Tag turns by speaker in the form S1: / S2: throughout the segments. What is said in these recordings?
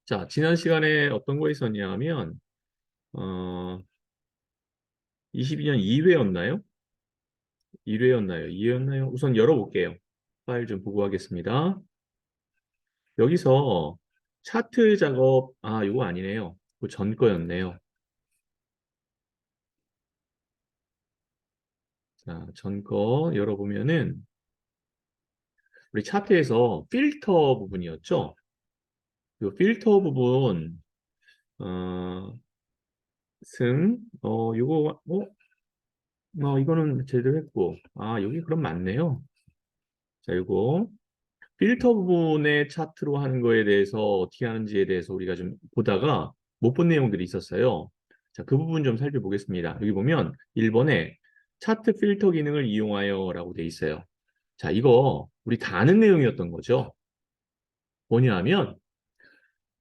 S1: 자, 지난 시간에 어떤 거 있었냐면, 22년 2회였나요? 1회였나요? 2회였나요? 우선 열어볼게요. 파일 좀 보고 하겠습니다. 여기서 차트 작업, 이거 아니네요. 그 전 거였네요. 자, 전 거 열어보면은, 우리 차트에서 필터 부분이었죠? 이 필터 부분, 어, 요거, 이거는 제대로 했고, 여기 그럼 맞네요. 자, 요거. 필터 부분의 차트로 하는 거에 대해서 어떻게 하는지에 대해서 우리가 좀 보다가 못 본 내용들이 있었어요. 자, 그 부분 좀 살펴보겠습니다. 여기 보면 1번에 차트 필터 기능을 이용하여 라고 돼 있어요. 자, 이거 우리 다 아는 내용이었던 거죠. 뭐냐 하면,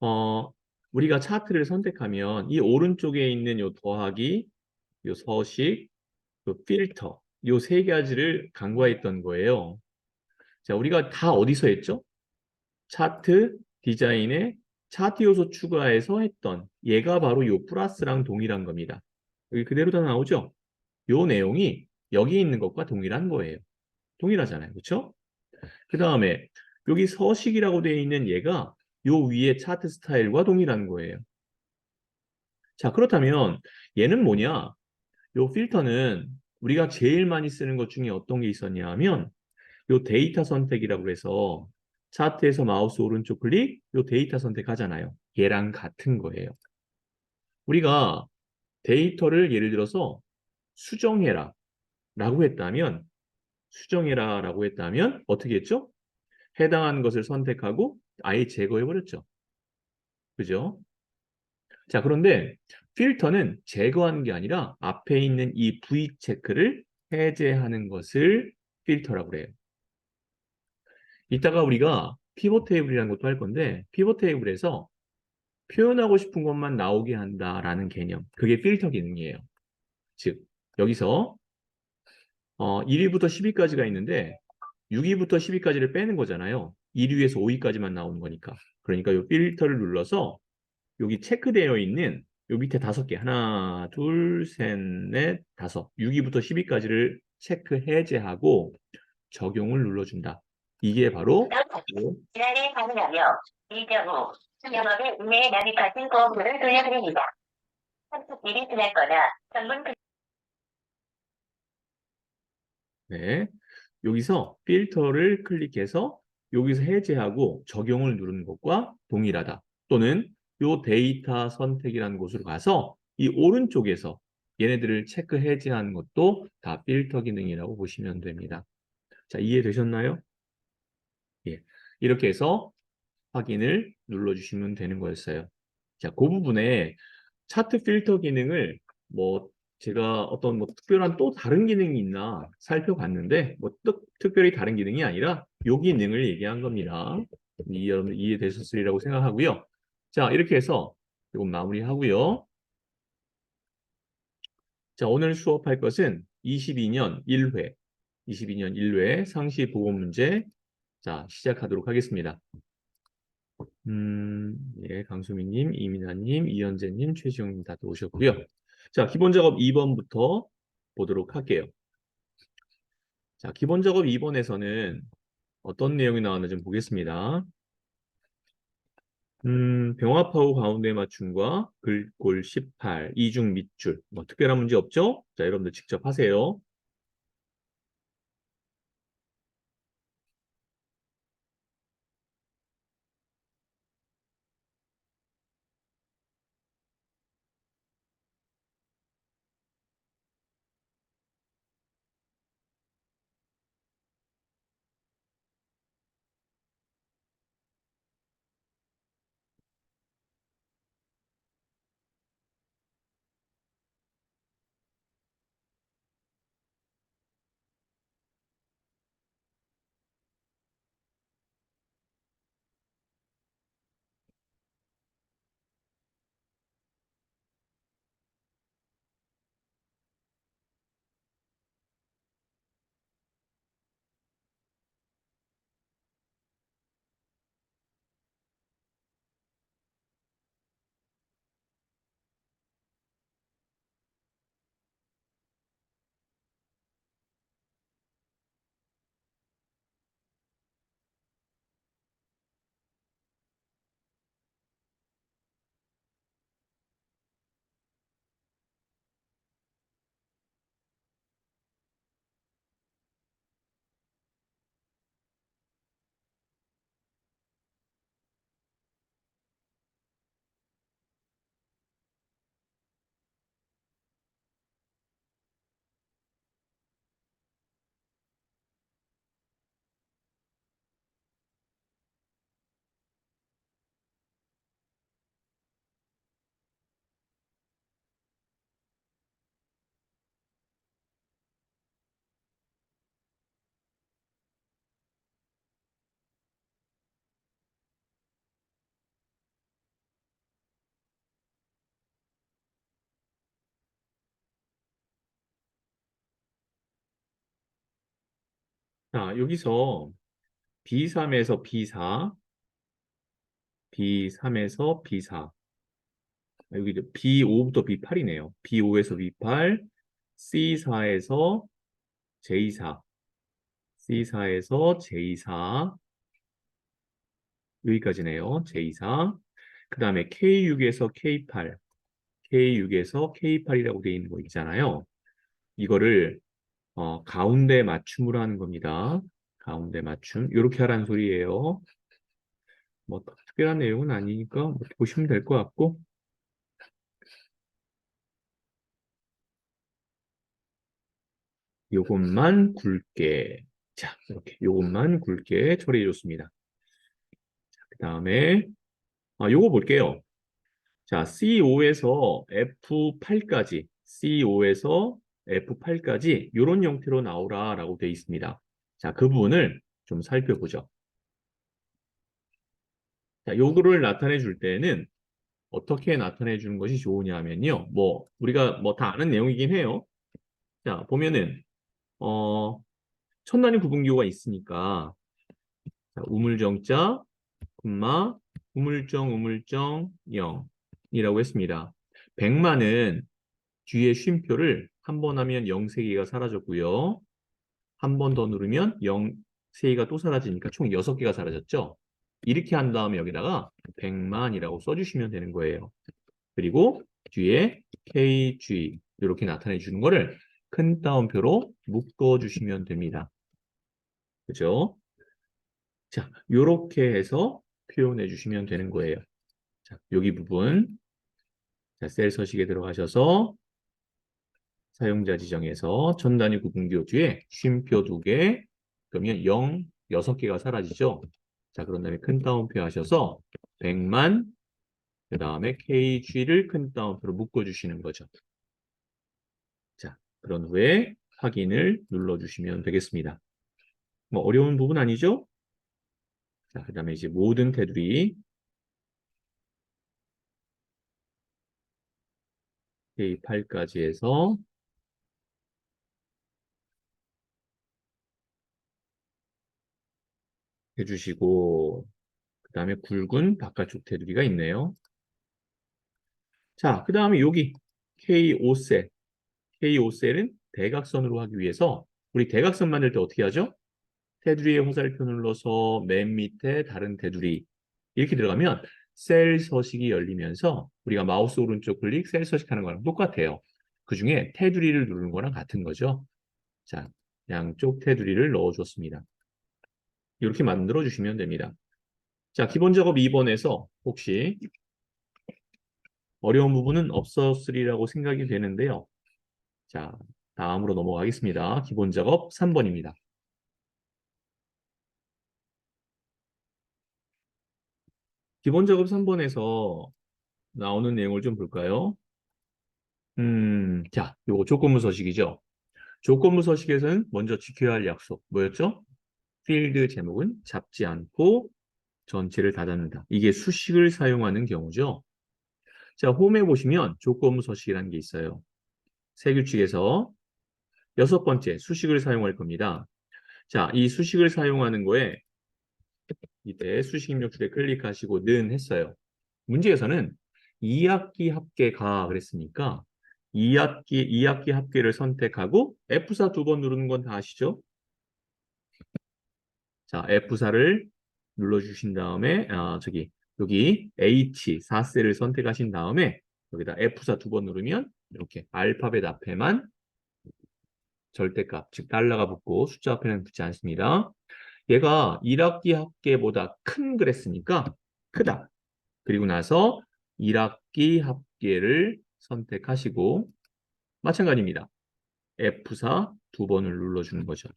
S1: 어, 우리가 차트를 선택하면 이 오른쪽에 있는 요 더하기, 요 서식, 요 필터, 요 세 가지를 간과했던 거예요. 자, 우리가 다 어디서 했죠? 차트 디자인에 차트 요소 추가해서 했던 얘가 바로 요 플러스랑 동일한 겁니다. 여기 그대로 다 나오죠? 요 내용이 여기 있는 것과 동일한 거예요. 동일하잖아요. 그렇죠? 그 다음에 여기 서식이라고 되어 있는 얘가 요 위에 차트 스타일과 동일한 거예요. 자, 그렇다면 얘는 뭐냐? 요 필터는 우리가 제일 많이 쓰는 것 중에 어떤 게 있었냐 하면 요 데이터 선택이라고 해서 차트에서 마우스 오른쪽 클릭, 요 데이터 선택하잖아요. 얘랑 같은 거예요. 우리가 데이터를 예를 들어서 수정해라 라고 했다면 어떻게 했죠? 해당하는 것을 선택하고 아예 제거해 버렸죠. 그죠? 자, 그런데 필터는 제거하는 게 아니라 앞에 있는 이 V 체크를 해제하는 것을 필터라고 그래요. 이따가 우리가 피벗 테이블이라는 것도 할 건데 피벗 테이블에서 표현하고 싶은 것만 나오게 한다라는 개념. 그게 필터 기능이에요. 즉, 여기서 1위부터 10위까지가 있는데 6위부터 10위까지를 빼는 거잖아요. 1위에서 5위까지만 나오는 거니까. 그러니까 이 필터를 눌러서 여기 체크되어 있는 요 밑에 5개. 하나, 둘, 셋, 넷, 다섯. 6위부터 10위까지를 체크 해제하고 적용을 눌러준다. 이게 바로
S2: 지난해 가능하며 일정 후 수명업의 운매에 납입하신 보험료를 돌려드립니다. 선택일이 지났거나 전문
S1: 네. 여기서 필터를 클릭해서 여기서 해제하고 적용을 누르는 것과 동일하다. 또는 요 데이터 선택이라는 곳으로 가서 이 오른쪽에서 얘네들을 체크 해제하는 것도 다 필터 기능이라고 보시면 됩니다. 자, 이해되셨나요? 예. 이렇게 해서 확인을 눌러주시면 되는 거였어요. 자, 그 부분에 차트 필터 기능을 뭐 제가 어떤 뭐 특별한 또 다른 기능이 있나 살펴봤는데 뭐 특별히 다른 기능이 아니라 요 기능을 얘기한 겁니다. 여러분 이해되셨으리라고 생각하고요. 자, 이렇게 해서 조금 마무리하고요. 자, 오늘 수업할 것은 22년 1회, 22년 1회 상시 보고 문제 자, 시작하도록 하겠습니다. 예, 강수민님, 이민아님, 이현재님, 최지용님 다 오셨고요. 자, 기본 작업 2번부터 보도록 할게요. 자, 기본 작업 2번에서는 어떤 내용이 나왔는지 좀 보겠습니다. 병합하고 가운데 맞춤과 글꼴 18, 이중 밑줄. 뭐 특별한 문제 없죠? 자, 여러분들 직접 하세요. 자, 여기서 B3에서 B4, B3에서 B4, 여기 B5부터 B8이네요. B5에서 B8, C4에서 J4, C4에서 J4, 여기까지네요. J4. 그 다음에 K6에서 K8, K6에서 K8이라고 되어 있는 거 있잖아요. 이거를 가운데 맞춤으로 하는 겁니다. 가운데 맞춤. 이렇게 하라는 소리예요. 뭐 특별한 내용은 아니니까 뭐 보시면 될 것 같고. 요것만 굵게. 자, 이렇게 요것만 굵게 처리해 줬습니다. 그 다음에 요거 볼게요. 자, C5에서 F8까지, C5에서 F8까지 이런 형태로 나오라라고 되어 있습니다. 자, 그 부분을 좀 살펴보죠. 자, 요거를 나타내 줄 때는 어떻게 나타내 주는 것이 좋으냐면요. 뭐 우리가 뭐 다 아는 내용이긴 해요. 자, 보면은 어 천 단위 구분기호가 있으니까 자, 우물정자, 콤마, 우물정 0이라고 했습니다. 100만은 뒤에 쉼표를 한 번 하면 0 3개가 사라졌고요. 한 번 더 누르면 0 3개가 또 사라지니까 총 6개가 사라졌죠. 이렇게 한 다음에 여기다가 100만이라고 써주시면 되는 거예요. 그리고 뒤에 KG 이렇게 나타내 주는 거를 큰 따옴표로 묶어 주시면 됩니다. 그죠? 자, 이렇게 해서 표현해 주시면 되는 거예요. 자, 여기 부분 자, 셀 서식에 들어가셔서 사용자 지정에서 천 단위 구분기호 뒤에 쉼표 2개 그러면 0, 6개가 사라지죠. 자, 그런 다음에 큰 따옴표 하셔서 100만 그 다음에 KG를 큰 따옴표로 묶어 주시는 거죠. 자, 그런 후에 확인을 눌러주시면 되겠습니다. 뭐 어려운 부분 아니죠? 자, 그 다음에 이제 모든 테두리 K8까지 해서 해주시고 그 다음에 굵은 바깥쪽 테두리가 있네요. 자, 그 다음에 여기 K5셀 K5셀은 대각선으로 하기 위해서 우리 대각선 만들 때 어떻게 하죠? 테두리에 화살표 눌러서 맨 밑에 다른 테두리 이렇게 들어가면 셀 서식이 열리면서 우리가 마우스 오른쪽 클릭 셀 서식하는 거랑 똑같아요. 그 중에 테두리를 누르는 거랑 같은 거죠. 자, 양쪽 테두리를 넣어줬습니다. 이렇게 만들어 주시면 됩니다. 자, 기본 작업 2번에서 혹시 어려운 부분은 없었으리라고 생각이 되는데요. 자, 다음으로 넘어가겠습니다. 기본 작업 3번입니다. 기본 작업 3번에서 나오는 내용을 좀 볼까요? 자, 요거 조건부 서식이죠. 조건부 서식에서는 먼저 지켜야 할 약속, 뭐였죠? 필드 제목은 잡지 않고 전체를 닫아놓는다. 이게 수식을 사용하는 경우죠. 자, 홈에 보시면 조건부 서식이라는 게 있어요. 세 규칙에서 6번째 수식을 사용할 겁니다. 자, 이 수식을 사용하는 거에 이때 수식 입력줄에 클릭하시고 는 했어요. 문제에서는 2학기 합계가 그랬으니까 2학기 합계를 선택하고 F4 두 번 누르는 건 다 아시죠? 자, F4를 눌러주신 다음에 여기 H 4셀을 선택하신 다음에 여기다 F4 두 번 누르면 이렇게 알파벳 앞에만 절대값, 즉 달러가 붙고 숫자 앞에는 붙지 않습니다. 얘가 1학기 합계보다 큰 그랬으니까 크다. 그리고 나서 1학기 합계를 선택하시고 마찬가지입니다. F4 두 번을 눌러주는 거죠.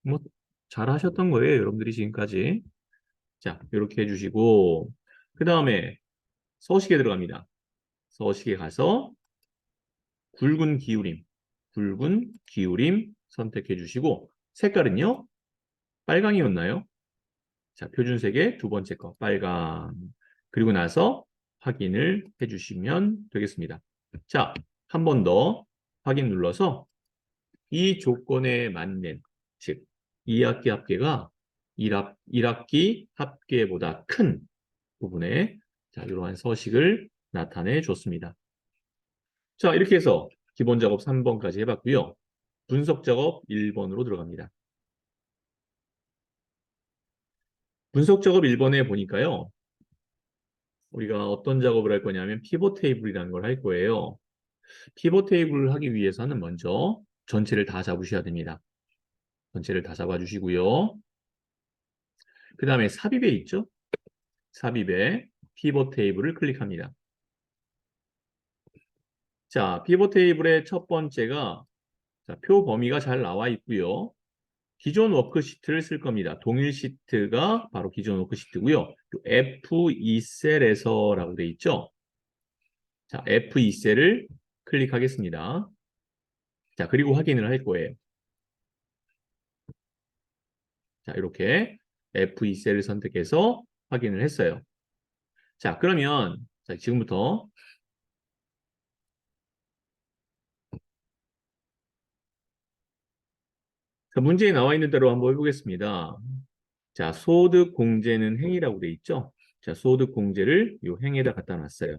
S1: 뭐 잘하셨던 거예요, 여러분들이 지금까지. 자, 이렇게 해주시고 그 다음에 서식에 들어갑니다. 서식에 가서 굵은 기울임 선택해 주시고 색깔은요, 빨강이었나요? 자, 표준색의 두 번째 거 빨강. 그리고 나서 확인을 해주시면 되겠습니다. 자, 한 번 더 확인 눌러서 이 조건에 맞는, 즉 2학기 합계가 1학기 합계보다 큰 부분에 자, 이러한 서식을 나타내 줬습니다. 자, 이렇게 해서 기본 작업 3번까지 해봤고요. 분석 작업 1번으로 들어갑니다. 분석 작업 1번에 보니까요. 우리가 어떤 작업을 할 거냐면 피벗 테이블이라는 걸 할 거예요. 피벗 테이블을 하기 위해서는 먼저 전체를 다 잡으셔야 됩니다. 전체를 다 잡아주시고요. 그 다음에 삽입에 있죠? 삽입에 피벗 테이블을 클릭합니다. 자, 피벗 테이블의 첫 번째가 자, 표 범위가 잘 나와 있고요. 기존 워크시트를 쓸 겁니다. 동일 시트가 바로 기존 워크시트고요. F2셀에서라고 돼 있죠. 자, F2셀을 클릭하겠습니다. 자, 그리고 확인을 할 거예요. 자, 이렇게 F2셀을 선택해서 확인을 했어요. 자, 그러면 자, 지금부터 자, 문제에 나와 있는 대로 한번 해보겠습니다. 자, 소득 공제는 행이라고 돼 있죠. 자, 소득 공제를 이 행에다 갖다 놨어요.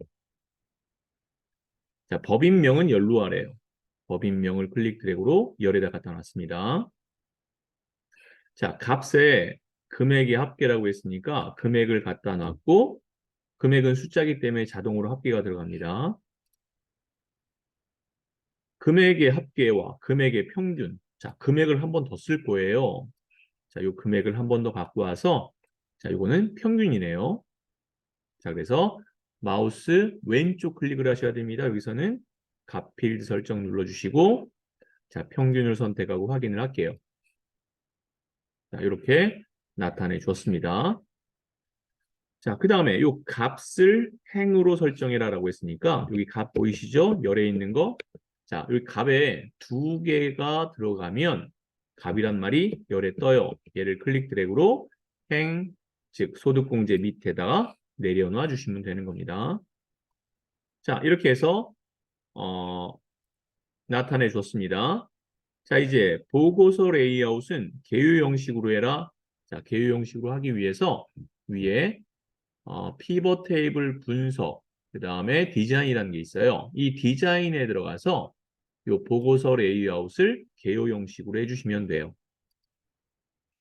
S1: 자, 법인명은 연루하래요. 법인명을 클릭 드래그로 열에다 갖다 놨습니다. 자, 값에 금액의 합계라고 했으니까 금액을 갖다 놨고 금액은 숫자이기 때문에 자동으로 합계가 들어갑니다. 금액의 합계와 금액의 평균. 자, 금액을 한 번 더 쓸 거예요. 자, 요 금액을 한 번 더 갖고 와서 자, 요거는 평균이네요. 자, 그래서 마우스 왼쪽 클릭을 하셔야 됩니다. 여기서는 값 필드 설정 눌러주시고 자, 평균을 선택하고 확인을 할게요. 자, 이렇게 나타내 줬습니다. 자, 그 다음에 이 값을 행으로 설정해라라고 했으니까 여기 값 보이시죠? 열에 있는 거. 자, 여기 값에 두 개가 들어가면 값이란 말이 열에 떠요. 얘를 클릭 드래그로 행, 즉 소득공제 밑에다가 내려놔 주시면 되는 겁니다. 자, 이렇게 해서 나타내 줬습니다. 자, 이제 보고서 레이아웃은 개요 형식으로 해라. 자, 개요 형식으로 하기 위해서 위에 피벗 테이블 분석, 그 다음에 디자인이라는 게 있어요. 이 디자인에 들어가서 이 보고서 레이아웃을 개요 형식으로 해주시면 돼요.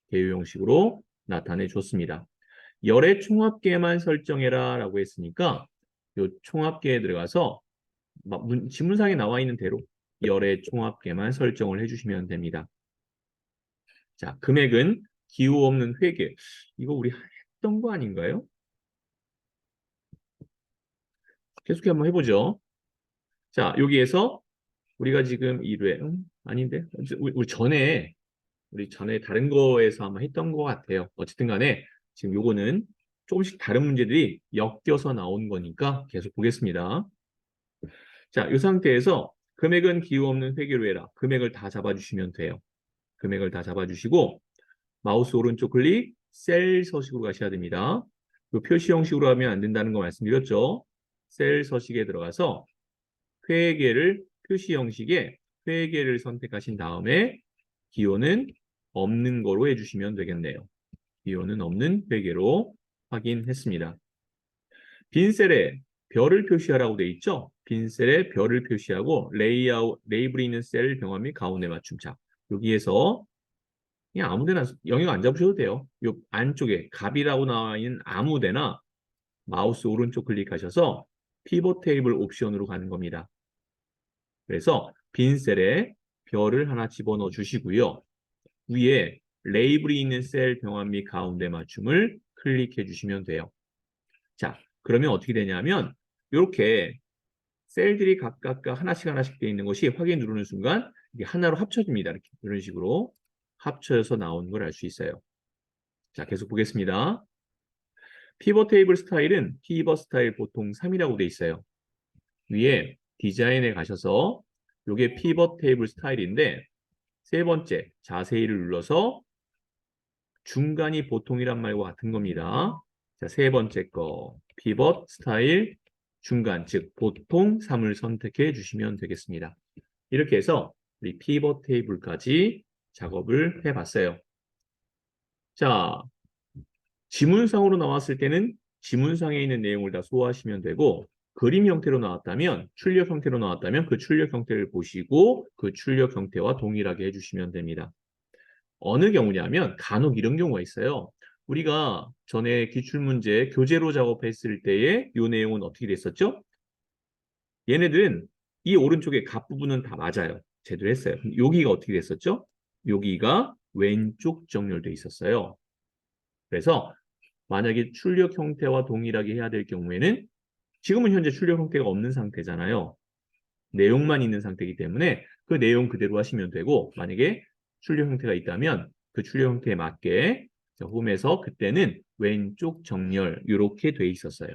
S1: 개요 형식으로 나타내 줬습니다. 열의 총합계만 설정해라 라고 했으니까 이 총합계에 들어가서 지문상에 나와 있는 대로 열의 총합계만 설정을 해주시면 됩니다. 자, 금액은 기호 없는 회계. 이거 우리 했던 거 아닌가요? 계속해 한번 해보죠. 자, 여기에서 우리가 지금 1회, 아닌데? 우리 전에 다른 거에서 아마 했던 것 같아요. 어쨌든 간에 지금 요거는 조금씩 다른 문제들이 엮여서 나온 거니까 계속 보겠습니다. 자, 이 상태에서 금액은 기호 없는 회계로 해라. 금액을 다 잡아주시면 돼요. 금액을 다 잡아주시고 마우스 오른쪽 클릭, 셀 서식으로 가셔야 됩니다. 이 표시 형식으로 하면 안 된다는 거 말씀드렸죠. 셀 서식에 들어가서 회계를 표시 형식에 회계를 선택하신 다음에 기호는 없는 거로 해주시면 되겠네요. 기호는 없는 회계로 확인했습니다. 빈 셀에 별을 표시하라고 돼 있죠. 빈 셀에 별을 표시하고 레이블이 있는 셀 병합 및 가운데 맞춤. 자, 여기에서 그냥 아무데나 영역 안 잡으셔도 돼요. 요 안쪽에 값이라고 나와 있는 아무데나 마우스 오른쪽 클릭하셔서 피벗 테이블 옵션으로 가는 겁니다. 그래서 빈 셀에 별을 하나 집어넣어 주시고요. 위에 레이블이 있는 셀 병합 및 가운데 맞춤을 클릭해 주시면 돼요. 자, 그러면 어떻게 되냐면 이렇게 셀들이 각각 하나씩 하나씩 되어 있는 것이 확인 누르는 순간 이게 하나로 합쳐집니다. 이렇게 이런 식으로 합쳐서 나오는 걸 알 수 있어요. 자, 계속 보겠습니다. 피벗 테이블 스타일은 피벗 스타일 보통 3이라고 되어 있어요. 위에 디자인에 가셔서 이게 피벗 테이블 스타일인데 세 번째 자세히를 눌러서 중간이 보통이란 말과 같은 겁니다. 자, 세 번째 거 피벗 스타일 중간 즉 보통 3을 선택해 주시면 되겠습니다. 이렇게 해서 우리 피벗 테이블까지 작업을 해봤어요. 자, 지문상으로 나왔을 때는 지문상에 있는 내용을 다 소화하시면 되고, 그림 형태로 나왔다면, 출력 형태로 나왔다면 그 출력 형태를 보시고 그 출력 형태와 동일하게 해주시면 됩니다. 어느 경우냐면 간혹 이런 경우가 있어요. 우리가 전에 기출문제 교재로 작업했을 때의 이 내용은 어떻게 됐었죠? 얘네들은 이 오른쪽에 값 부분은 다 맞아요. 제대로 했어요. 여기가 어떻게 됐었죠? 여기가 왼쪽 정렬돼 있었어요. 그래서 만약에 출력 형태와 동일하게 해야 될 경우에는 지금은 현재 출력 형태가 없는 상태잖아요. 내용만 있는 상태이기 때문에 그 내용 그대로 하시면 되고, 만약에 출력 형태가 있다면 그 출력 형태에 맞게 홈에서 그때는 왼쪽 정렬 이렇게 돼 있었어요.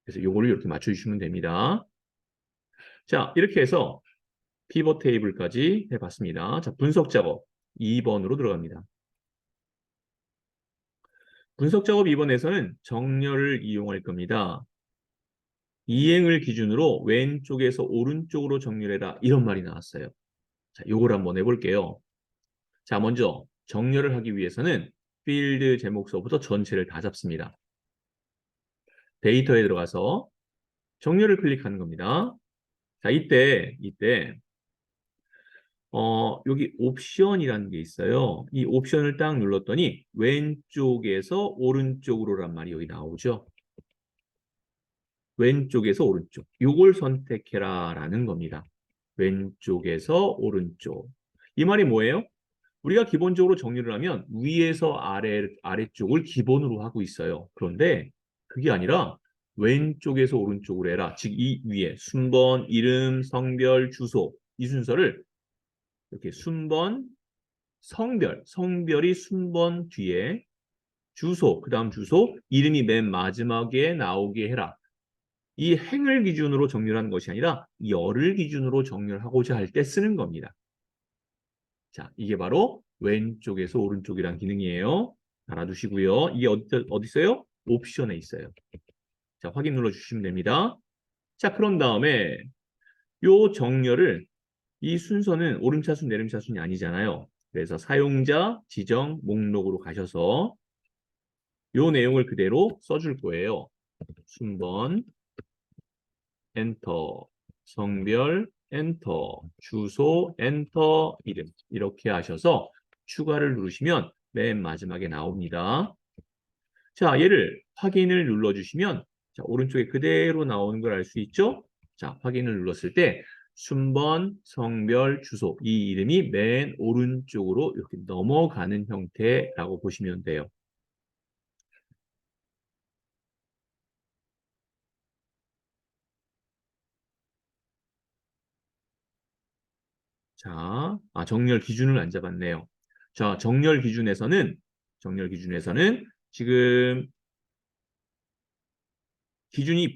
S1: 그래서 요거를 이렇게 맞춰주시면 됩니다. 자, 이렇게 해서 피벗 테이블까지 해봤습니다. 자, 분석 작업 2번으로 들어갑니다. 분석 작업 2번에서는 정렬을 이용할 겁니다. 이행을 기준으로 왼쪽에서 오른쪽으로 정렬해라 이런 말이 나왔어요. 자, 요걸 한번 해볼게요. 자, 먼저 정렬을 하기 위해서는 필드 제목서부터 전체를 다 잡습니다. 데이터에 들어가서 정렬을 클릭하는 겁니다. 자, 이때 여기 옵션이라는 게 있어요. 이 옵션을 딱 눌렀더니 왼쪽에서 오른쪽으로란 말이 여기 나오죠. 왼쪽에서 오른쪽. 요걸 선택해라 라는 겁니다. 왼쪽에서 오른쪽. 이 말이 뭐예요? 우리가 기본적으로 정리를 하면 위에서 아래쪽을 기본으로 하고 있어요. 그런데 그게 아니라 왼쪽에서 오른쪽으로 해라. 즉, 이 위에 순번, 이름, 성별, 주소 이 순서를 이렇게 순번, 성별이 순번 뒤에 주소, 그 다음 주소, 이름이 맨 마지막에 나오게 해라. 이 행을 기준으로 정렬하는 것이 아니라 열을 기준으로 정렬하고자 할 때 쓰는 겁니다. 자, 이게 바로 왼쪽에서 오른쪽이란 기능이에요. 알아두시고요. 이게 어디 있어요? 옵션에 있어요. 자, 확인 눌러주시면 됩니다. 자, 그런 다음에 요 정렬을 이 순서는 오름차순, 내림차순이 아니잖아요. 그래서 사용자 지정 목록으로 가셔서 요 내용을 그대로 써줄 거예요. 순번, 엔터, 성별, 엔터, 주소, 엔터, 이름 이렇게 하셔서 추가를 누르시면 맨 마지막에 나옵니다. 자, 얘를 확인을 눌러주시면 자, 오른쪽에 그대로 나오는 걸 알 수 있죠? 자, 확인을 눌렀을 때 순번, 성별, 주소 이 이름이 맨 오른쪽으로 이렇게 넘어가는 형태라고 보시면 돼요. 자, 정렬 기준을 안 잡았네요. 자, 정렬 기준에서는 지금 기준이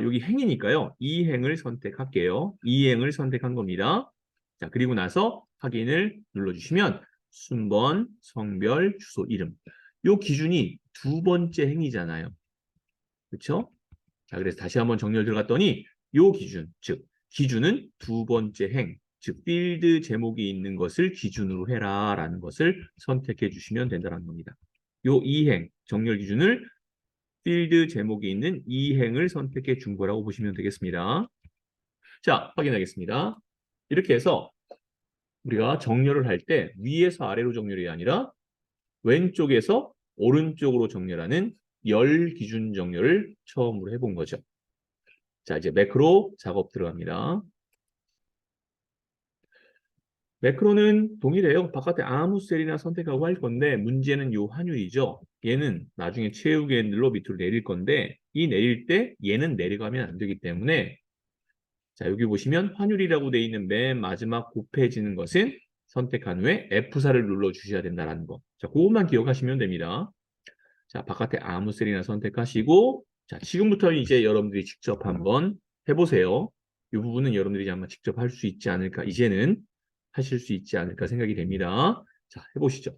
S1: 여기 행이니까요. 이 행을 선택할게요. 이 행을 선택한 겁니다. 자, 그리고 나서 확인을 눌러주시면 순번, 성별, 주소, 이름. 요 기준이 두 번째 행이잖아요. 그렇죠? 자, 그래서 다시 한번 정렬 들어갔더니 요 기준, 즉 기준은 두 번째 행, 즉 필드 제목이 있는 것을 기준으로 해라라는 것을 선택해 주시면 된다는 겁니다. 요 이행 정렬 기준을 필드 제목이 있는 이행을 선택해 준 거라고 보시면 되겠습니다. 자, 확인하겠습니다. 이렇게 해서 우리가 정렬을 할 때 위에서 아래로 정렬이 아니라 왼쪽에서 오른쪽으로 정렬하는 열 기준 정렬을 처음으로 해본 거죠. 자, 이제 매크로 작업 들어갑니다. 매크로는 동일해요. 바깥에 아무 셀이나 선택하고 할 건데 문제는 요 환율이죠. 얘는 나중에 채우기에 눌러 밑으로 내릴 건데 이 내릴 때 얘는 내려가면 안 되기 때문에 자, 여기 보시면 환율이라고 되어 있는 맨 마지막 곱해지는 것은 선택한 후에 F4를 눌러 주셔야 된다는 거. 자, 그것만 기억하시면 됩니다. 자, 바깥에 아무 셀이나 선택하시고 자, 지금부터 이제 여러분들이 직접 한번 해보세요. 이 부분은 여러분들이 아마 직접 할 수 있지 않을까, 이제는 하실 수 있지 않을까 생각이 됩니다. 자, 해보시죠.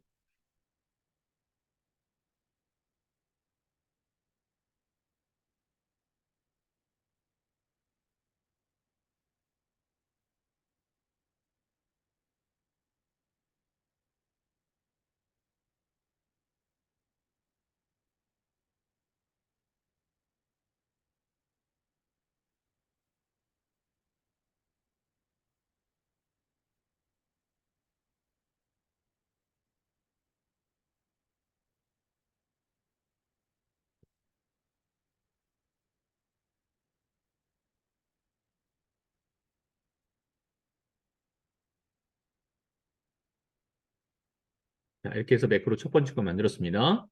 S1: 자, 이렇게 해서 매크로 첫 번째 거 만들었습니다.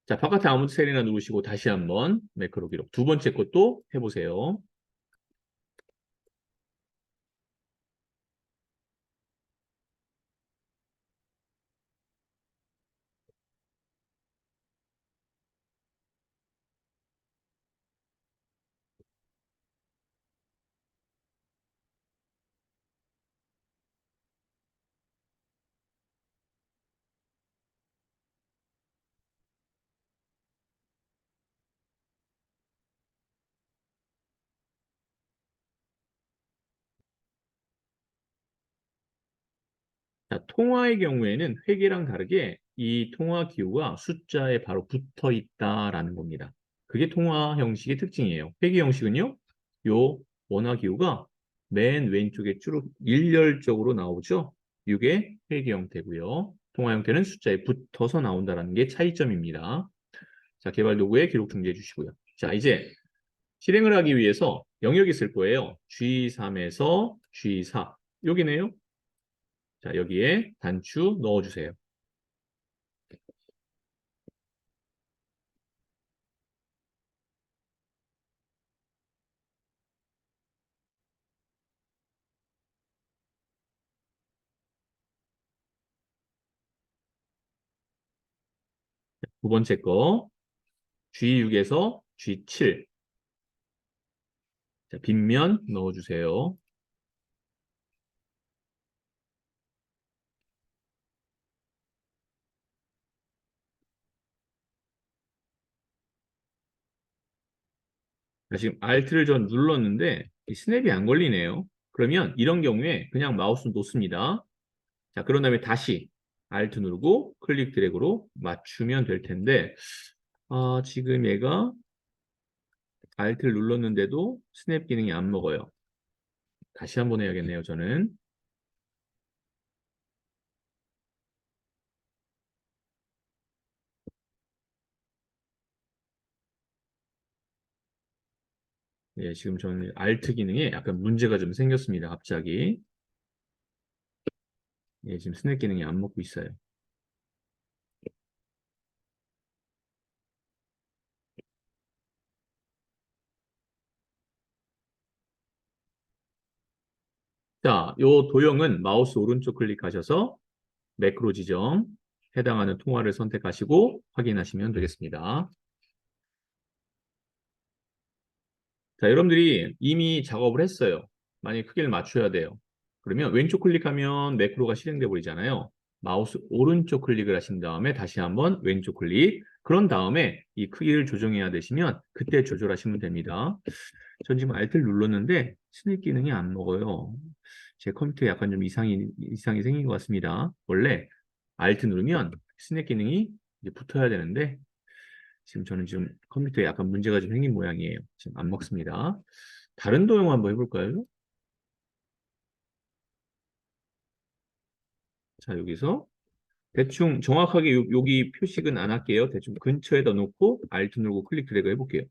S1: 자, 바깥에 아무 셀이나 누르시고 다시 한번 매크로 기록. 두 번째 것도 해보세요. 자, 통화의 경우에는 회계랑 다르게 이 통화 기호가 숫자에 바로 붙어 있다라는 겁니다. 그게 통화 형식의 특징이에요. 회계 형식은요, 요 원화 기호가 맨 왼쪽에 쭉 일렬적으로 나오죠. 이게 회계 형태고요. 통화 형태는 숫자에 붙어서 나온다는 게 차이점입니다. 자, 개발 도구에 기록 중지해 주시고요. 자, 이제 실행을 하기 위해서 영역이 있을 거예요. G3에서 G4. 여기네요. 자, 여기에 단추 넣어주세요. 두 번째 거 G6에서 G7. 자, 빗면 넣어주세요. 자, 지금 Alt를 전 눌렀는데 이 스냅이 안 걸리네요. 그러면 이런 경우에 그냥 마우스 놓습니다. 자, 그런 다음에 다시 Alt 누르고 클릭 드래그로 맞추면 될 텐데 지금 얘가 Alt를 눌렀는데도 스냅 기능이 안 먹어요. 다시 한번 해야겠네요, 저는. 예, 지금 저는 Alt 기능에 약간 문제가 좀 생겼습니다, 갑자기. 예, 지금 스냅 기능이 안 먹고 있어요. 자, 요 도형은 마우스 오른쪽 클릭하셔서 매크로 지정, 해당하는 통화를 선택하시고 확인하시면 되겠습니다. 자, 여러분들이 이미 작업을 했어요. 만약에 크기를 맞춰야 돼요. 그러면 왼쪽 클릭하면 매크로가 실행돼 버리잖아요. 마우스 오른쪽 클릭을 하신 다음에 다시 한번 왼쪽 클릭. 그런 다음에 이 크기를 조정해야 되시면 그때 조절하시면 됩니다. 전 지금 Alt를 눌렀는데 스냅 기능이 안 먹어요. 제 컴퓨터에 약간 좀 이상이 생긴 것 같습니다. 원래 Alt 누르면 스냅 기능이 이제 붙어야 되는데 지금 컴퓨터에 약간 문제가 좀 생긴 모양이에요. 지금 안 먹습니다. 다른 도형 한번 해볼까요? 자, 여기서 대충 정확하게 여기 표식은 안 할게요. 대충 근처에다 놓고 Alt 누르고 클릭 드래그 해볼게요.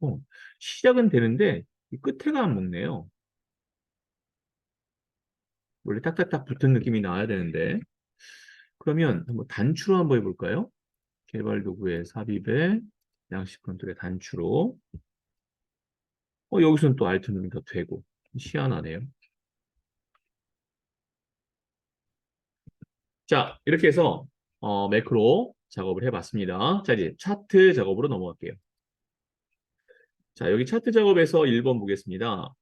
S1: 시작은 되는데 이 끝에가 안 먹네요. 원래 딱딱딱 붙은 느낌이 나야 되는데 그러면 한번 단추로 한번 해볼까요? 개발 도구의 삽입에 양식 컨트롤의 단추로 여기서는 또 Alt 누르면 더 되고 희한하네요. 자, 이렇게 해서 매크로 작업을 해봤습니다. 자, 이제 차트 작업으로 넘어갈게요. 자, 여기 차트 작업에서 1번 보겠습니다.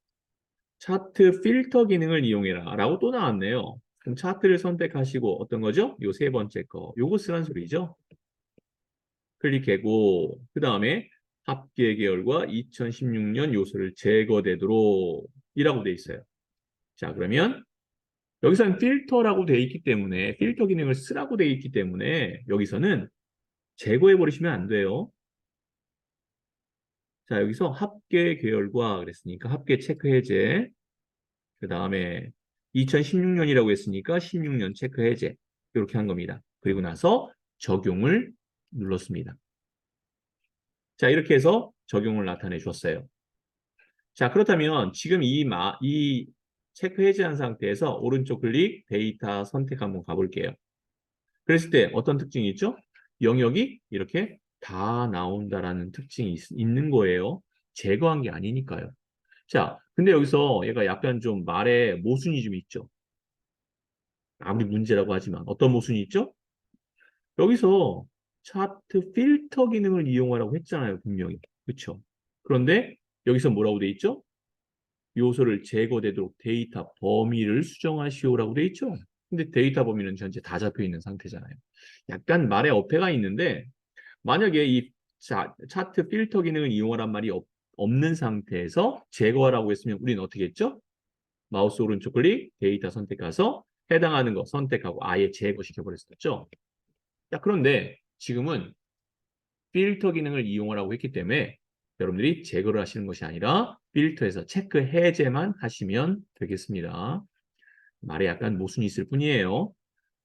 S1: 차트 필터 기능을 이용해라 라고 또 나왔네요. 그럼 차트를 선택하시고 어떤 거죠? 요 세 번째 거. 요거 쓰란 소리죠. 클릭하고 그 다음에 합계 계열과 2016년 요소를 제거되도록 이라고 돼 있어요. 자, 그러면 여기서는 필터라고 돼 있기 때문에 필터 기능을 쓰라고 돼 있기 때문에 여기서는 제거해 버리시면 안 돼요. 자, 여기서 합계 계열과 그랬으니까 합계 체크 해제. 그 다음에 2016년이라고 했으니까 16년 체크 해제. 이렇게 한 겁니다. 그리고 나서 적용을 눌렀습니다. 자, 이렇게 해서 적용을 나타내 주었어요. 자, 그렇다면 지금 이 체크 해제한 상태에서 오른쪽 클릭 데이터 선택 한번 가볼게요. 그랬을 때 어떤 특징이 있죠? 영역이 이렇게 다 나온다라는 특징이 있는 거예요. 제거한 게 아니니까요. 자, 근데 여기서 얘가 약간 좀 말에 모순이 좀 있죠. 아무리 문제라고 하지만 어떤 모순이 있죠? 여기서 차트 필터 기능을 이용하라고 했잖아요, 분명히. 그렇죠? 그런데 여기서 뭐라고 돼 있죠? 요소를 제거되도록 데이터 범위를 수정하시오라고 돼 있죠? 근데 데이터 범위는 현재 다 잡혀 있는 상태잖아요. 약간 말에 어폐가 있는데 만약에 이 차트 필터 기능을 이용하란 말이 없는 상태에서 제거하라고 했으면 우리는 어떻게 했죠? 마우스 오른쪽 클릭, 데이터 선택해서 해당하는 거 선택하고 아예 제거시켜 버렸었죠. 자, 그런데 지금은 필터 기능을 이용하라고 했기 때문에 여러분들이 제거를 하시는 것이 아니라 필터에서 체크 해제만 하시면 되겠습니다. 말에 약간 모순이 있을 뿐이에요.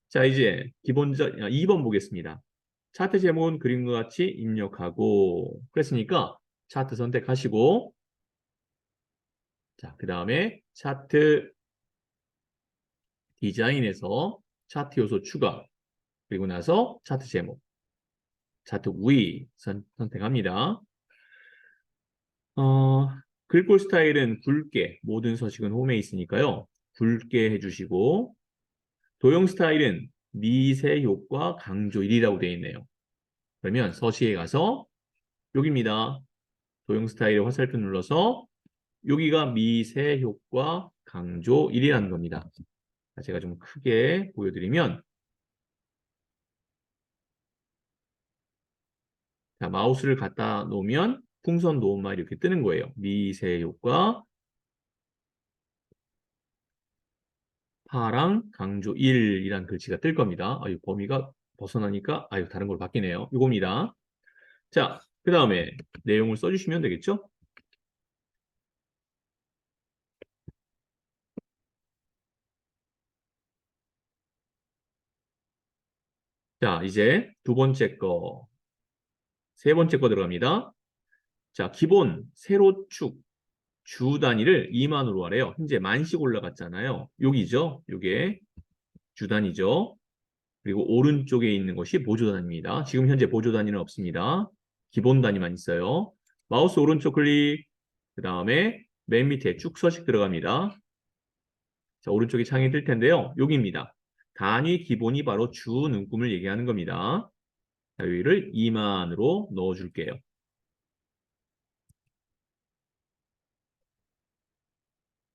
S1: 자, 이제 기본적 2번 보겠습니다. 차트 제목은 그림과 같이 입력하고 그랬으니까 차트 선택하시고 자, 그 다음에 차트 디자인에서 차트 요소 추가 그리고 나서 차트 제목 차트 위 선택합니다. 어, 글꼴 스타일은 굵게 모든 서식은 홈에 있으니까요. 굵게 해주시고 도형 스타일은 미세 효과 강조 1이라고 되어 있네요. 그러면 서식에 가서 여기입니다. 도형 스타일의 화살표 눌러서 여기가 미세 효과 강조 1이라는 겁니다. 제가 좀 크게 보여드리면 자, 마우스를 갖다 놓으면 풍선 놓음말 이렇게 뜨는 거예요. 미세 효과 파랑 강조 1이라는 글씨가 뜰 겁니다. 아유, 범위가 벗어나니까 아유, 다른 걸로 바뀌네요. 이겁니다. 자, 그 다음에 내용을 써주시면 되겠죠? 자, 이제 두 번째 거, 세 번째 거 들어갑니다. 자, 기본 세로축 주 단위를 2만으로 하래요. 현재 만씩 올라갔잖아요. 여기죠? 요게 주 단위죠. 그리고 오른쪽에 있는 것이 보조 단위입니다. 지금 현재 보조 단위는 없습니다. 기본 단위만 있어요. 마우스 오른쪽 클릭, 그 다음에 맨 밑에 쭉 서식 들어갑니다. 자, 오른쪽에 창이 뜰 텐데요. 여기입니다. 단위 기본이 바로 주 눈금을 얘기하는 겁니다. 자, 여기를 2만으로 넣어줄게요.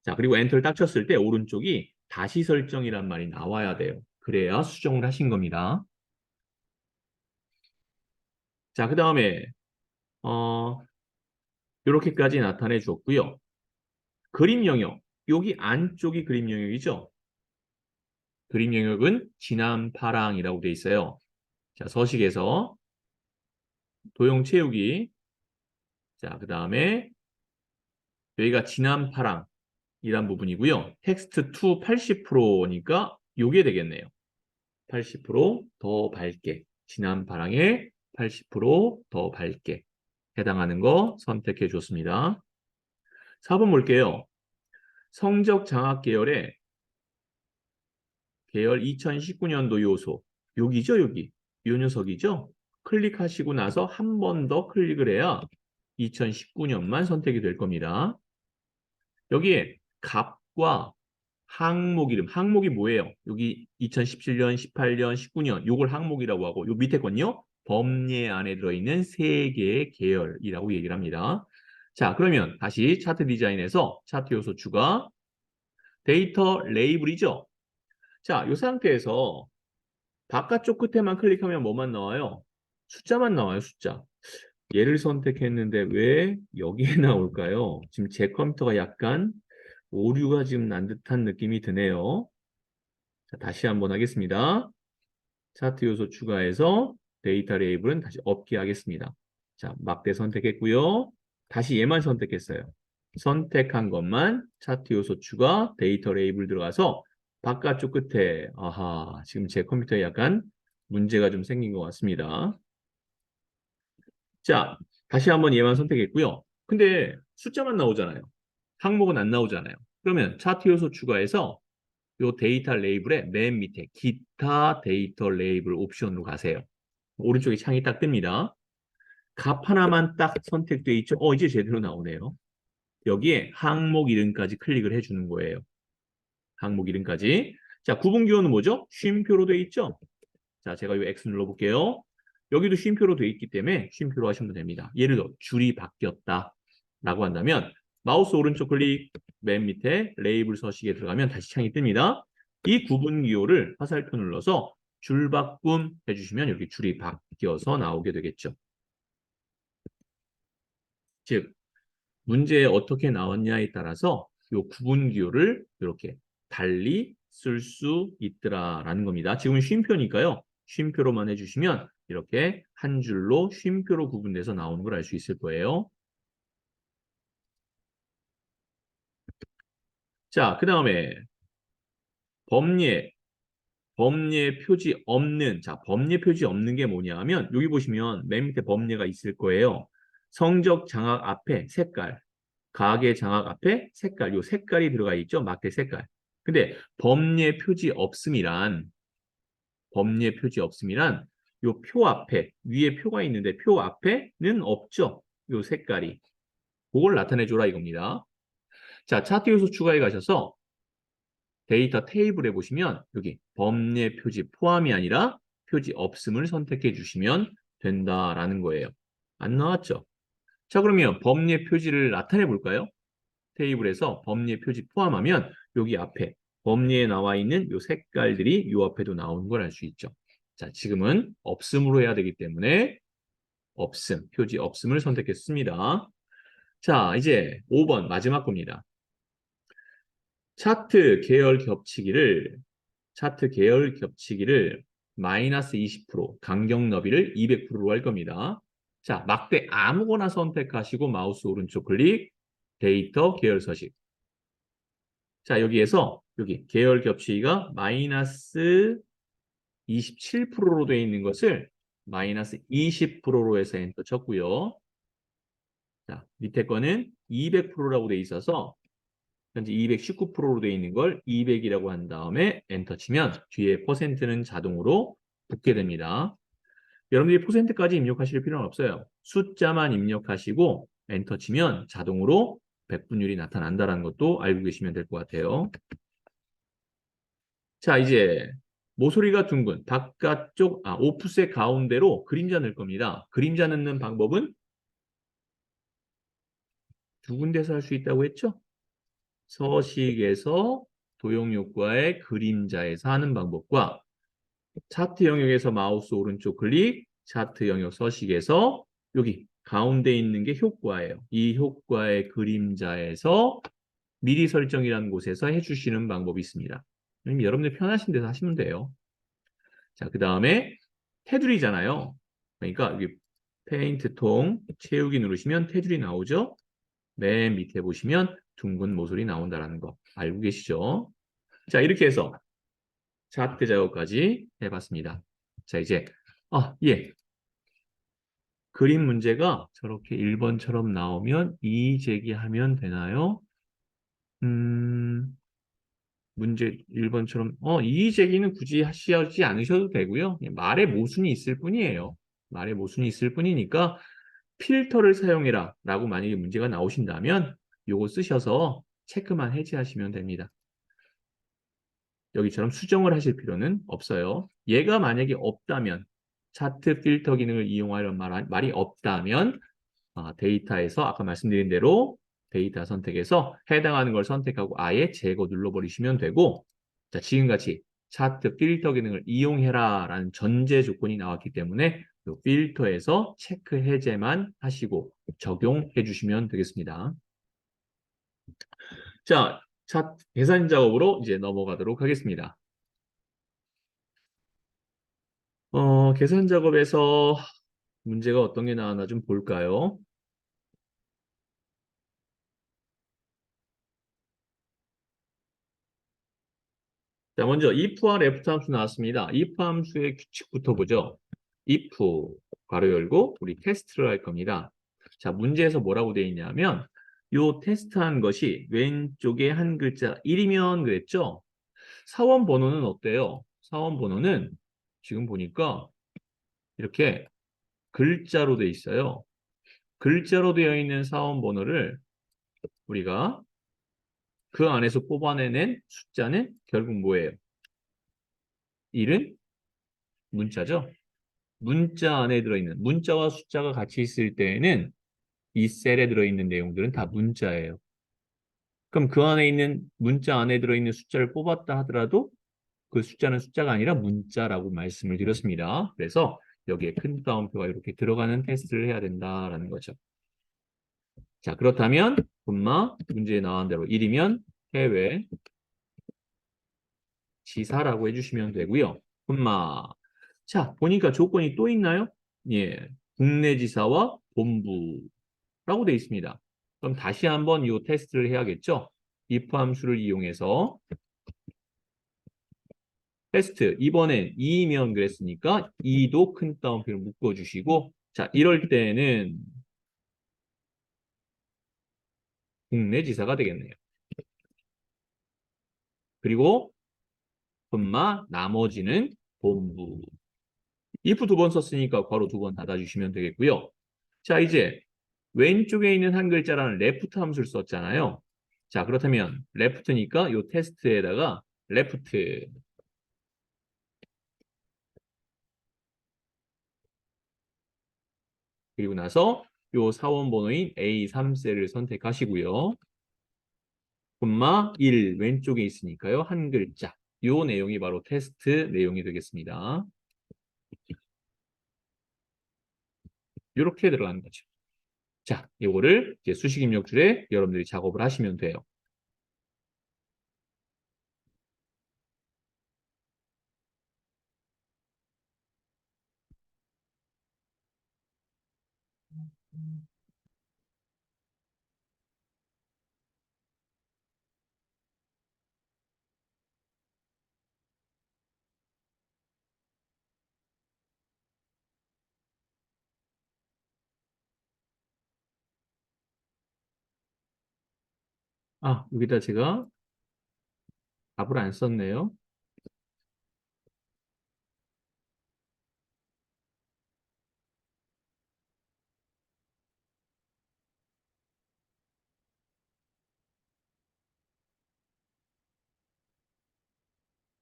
S1: 자, 그리고 엔터를 딱 쳤을 때 오른쪽이 다시 설정이란 말이 나와야 돼요. 그래야 수정을 하신 겁니다. 자, 그 다음에 이렇게까지 나타내 주었고요. 그림 영역, 여기 안쪽이 그림 영역이죠. 그림 영역은 진한 파랑이라고 되어 있어요. 자, 서식에서 도형 채우기. 자, 그 다음에 여기가 진한 파랑이란 부분이고요. 텍스트 투 80%니까 요게 되겠네요. 80%더 밝게. 진한 파랑에 80%더 밝게. 해당하는 거 선택해 줬습니다. 4번 볼게요. 성적 장학 계열의 계열 2019년도 요소. 여기죠, 여기. 요 녀석이죠? 클릭하시고 나서 한 번 더 클릭을 해야 2019년만 선택이 될 겁니다. 여기에 값과 항목 이름, 항목이 뭐예요? 여기 2017년, 18년, 19년 요걸 항목이라고 하고 요 밑에 건요. 범례 안에 들어있는 세 개의 계열이라고 얘기를 합니다. 자, 그러면 다시 차트 디자인에서 차트 요소 추가 데이터 레이블이죠. 자, 이 상태에서 바깥쪽 끝에만 클릭하면 뭐만 나와요? 숫자만 나와요, 숫자. 얘를 선택했는데 왜 여기에 나올까요? 지금 제 컴퓨터가 약간 오류가 지금 난 듯한 느낌이 드네요. 자, 다시 한번 하겠습니다. 차트 요소 추가해서 데이터 레이블은 다시 없게 하겠습니다. 자, 막대 선택했고요. 다시 얘만 선택했어요. 선택한 것만 차트 요소 추가 데이터 레이블 들어가서 바깥쪽 끝에 아하 지금 제 컴퓨터에 약간 문제가 좀 생긴 것 같습니다. 자, 다시 한번 얘만 선택했고요. 근데 숫자만 나오잖아요. 항목은 안 나오잖아요. 그러면 차트 요소 추가해서 요 데이터 레이블의 맨 밑에 기타 데이터 레이블 옵션으로 가세요. 오른쪽에 창이 딱 뜹니다. 값 하나만 딱 선택돼 있죠? 이제 제대로 나오네요. 여기에 항목 이름까지 클릭을 해주는 거예요. 항목 이름까지. 자, 구분 기호는 뭐죠? 쉼표로 돼 있죠? 자, 제가 이 X 눌러볼게요. 여기도 쉼표로 돼 있기 때문에 쉼표로 하시면 됩니다. 예를 들어 줄이 바뀌었다 라고 한다면 마우스 오른쪽 클릭 맨 밑에 레이블 서식에 들어가면 다시 창이 뜹니다. 이 구분 기호를 화살표 눌러서 줄 바꿈 해주시면 이렇게 줄이 바뀌어서 나오게 되겠죠. 즉 문제에 어떻게 나왔냐에 따라서 이 구분 기호를 이렇게 달리 쓸 수 있더라라는 겁니다. 지금은 쉼표니까요. 쉼표로만 해주시면 이렇게 한 줄로 쉼표로 구분돼서 나오는 걸 알 수 있을 거예요. 자, 그 다음에 범례, 범례 표지 없는, 자, 범례 표지 없는 게 뭐냐 하면 여기 보시면 맨 밑에 범례가 있을 거예요. 성적 장악 앞에 색깔, 가계 장악 앞에 색깔, 요 색깔이 들어가 있죠. 마켓 색깔. 근데 범례 표지 없음이란 범례 표지 없음이란 요 표 앞에 위에 표가 있는데 표 앞에는 없죠. 요 색깔이. 그걸 나타내 줘라 이겁니다. 자, 차트 요소 추가해 가셔서 데이터 테이블에 보시면 여기 범례 표지 포함이 아니라 표지 없음을 선택해 주시면 된다라는 거예요. 안 나왔죠? 자, 그러면 범례 표지를 나타내 볼까요? 테이블에서 범례 표지 포함하면 여기 앞에 범례에 나와 있는 이 색깔들이 이 앞에도 나오는 걸 알 수 있죠. 자, 지금은 없음으로 해야 되기 때문에 없음, 표지 없음을 선택했습니다. 자, 이제 5번 마지막 겁니다. 차트 계열 겹치기를 마이너스 20%, 간격 너비를 200%로 할 겁니다. 자, 막대 아무거나 선택하시고 마우스 오른쪽 클릭, 데이터 계열 서식. 자, 여기에서 여기 계열 겹치기가 마이너스 27%로 되어 있는 것을 마이너스 20%로 해서 엔터 쳤고요. 자, 밑에 거는 200%라고 되어 있어서 현재 219%로 되어 있는 걸 200이라고 한 다음에 엔터 치면 뒤에 퍼센트는 자동으로 붙게 됩니다. 여러분들이 퍼센트까지 입력하실 필요는 없어요. 숫자만 입력하시고 엔터 치면 자동으로 백분율이 나타난다는 것도 알고 계시면 될 것 같아요. 자, 이제 모서리가 둥근 바깥쪽 오프셋 가운데로 그림자 넣을 겁니다. 그림자 넣는 방법은 두 군데서 할 수 있다고 했죠? 서식에서 도형효과의 그림자에서 하는 방법과 차트 영역에서 마우스 오른쪽 클릭, 차트 영역 서식에서 여기 가운데 있는 게 효과예요. 이 효과의 그림자에서 미리 설정이라는 곳에서 해주시는 방법이 있습니다. 여러분들 편하신 데서 하시면 돼요. 자, 그 다음에 테두리잖아요. 그러니까 여기 페인트 통 채우기 누르시면 테두리 나오죠. 맨 밑에 보시면 둥근 모서리 나온다는 거 알고 계시죠? 자, 이렇게 해서 차트 작업까지 해봤습니다. 자, 이제 예. 그림 문제가 저렇게 1번처럼 나오면 이의 제기하면 되나요? 문제 1번처럼 이의 제기는 굳이 하시지 않으셔도 되고요. 말에 모순이 있을 뿐이에요. 말에 모순이 있을 뿐이니까 필터를 사용해라 라고 만약에 문제가 나오신다면 요거 쓰셔서 체크만 해제하시면 됩니다. 여기처럼 수정을 하실 필요는 없어요. 얘가 만약에 없다면 차트 필터 기능을 이용하려는 말이 없다면 데이터에서 아까 말씀드린 대로 데이터 선택해서 해당하는 걸 선택하고 아예 제거 눌러버리시면 되고 자, 지금같이 차트 필터 기능을 이용해라 라는 전제 조건이 나왔기 때문에 이 필터에서 체크 해제만 하시고 적용해 주시면 되겠습니다. 자, 계산 작업으로 이제 넘어가도록 하겠습니다. 계산 작업에서 문제가 어떤 게 나왔나 좀 볼까요? 자, 먼저 if와 left 함수 나왔습니다. if 함수의 규칙부터 보죠. if 괄호 열고 우리 테스트를 할 겁니다. 자, 문제에서 뭐라고 되어 있냐면 요 테스트한 것이 왼쪽에 한 글자 1이면 그랬죠? 사원 번호는 어때요? 사원 번호는 지금 보니까 이렇게 글자로 돼 있어요. 글자로 되어 있는 사원 번호를 우리가 그 안에서 뽑아내는 숫자는 결국 뭐예요? 1은 문자죠. 문자 안에 들어있는 문자와 숫자가 같이 있을 때에는 이 셀에 들어있는 내용들은 다 문자예요. 그럼 그 안에 있는 문자 안에 들어있는 숫자를 뽑았다 하더라도 그 숫자는 숫자가 아니라 문자라고 말씀을 드렸습니다. 그래서 여기에 큰 따옴표가 이렇게 들어가는 테스트를 해야 된다라는 거죠. 자, 그렇다면 문제에 나온 대로 1이면 해외 지사라고 해주시면 되고요. 자, 보니까 조건이 또 있나요? 예, 국내 지사와 본부라고 되어 있습니다. 그럼 다시 한번 이 테스트를 해야겠죠? if 함수를 이용해서 테스트 이번엔 2면 그랬으니까 2도 큰 따옴표를 묶어주시고 자, 이럴 때는 국내 지사가 되겠네요. 그리고 나머지는 본부. if 두 번 썼으니까 괄호 두 번 닫아주시면 되겠고요. 자, 이제 왼쪽에 있는 한 글자라는 left 함수를 썼잖아요. 자, 그렇다면 left니까 이 테스트에다가 left 그리고 나서 요 사원 번호인 A3셀을 선택하시고요. 1 왼쪽에 있으니까요. 한 글자. 요 내용이 바로 테스트 내용이 되겠습니다. 이렇게 들어가는 거죠. 자, 요거를 이제 수식 입력줄에 여러분들이 작업을 하시면 돼요. 아, 여기다 제가 답을 안 썼네요.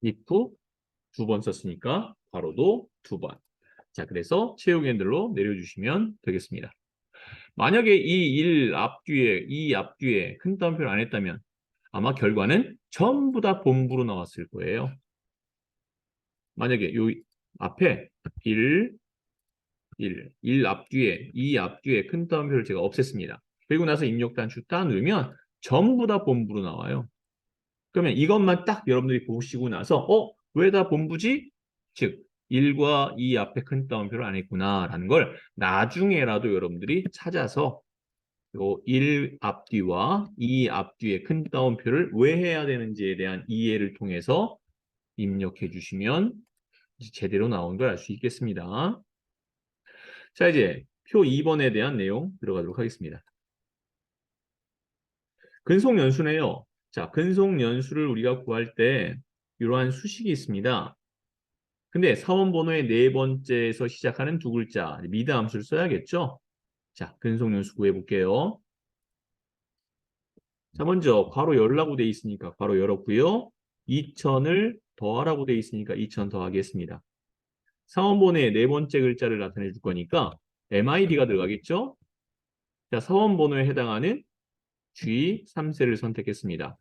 S1: if 두 번 썼으니까 괄호도 두 번. 자, 그래서 채용 핸들로 내려주시면 되겠습니다. 만약에 이 앞뒤에 큰 따옴표를 안 했다면 아마 결과는 전부 다 본부로 나왔을 거예요. 만약에 요 앞에 1 앞뒤에, 2 앞뒤에 큰 따옴표를 제가 없앴습니다. 그리고 나서 입력 단추 딱 누르면 전부 다 본부로 나와요. 그러면 이것만 딱 여러분들이 보시고 나서 왜 다 본부지? 즉 1과 2 앞에 큰 따옴표를 안 했구나라는 걸 나중에라도 여러분들이 찾아서 요1 앞뒤와 2 앞뒤에 큰 따옴표를 왜 해야 되는지에 대한 이해를 통해서 입력해 주시면 제대로 나온 걸 알 수 있겠습니다. 자, 이제 표 2번에 대한 내용 들어가도록 하겠습니다. 근속연수네요. 자, 근속연수를 우리가 구할 때 이러한 수식이 있습니다. 근데 사원번호의 네 번째에서 시작하는 두 글자 미드 함수를 써야겠죠? 자, 근속연수 구해볼게요. 자, 먼저 괄호 열라고 돼 있으니까 괄호 열었고요. 2000을 더하라고 돼 있으니까 2000 더하겠습니다. 사원번호의 네 번째 글자를 나타내 줄 거니까 MID가 들어가겠죠? 자, 사원번호에 해당하는 G3셀을 선택했습니다.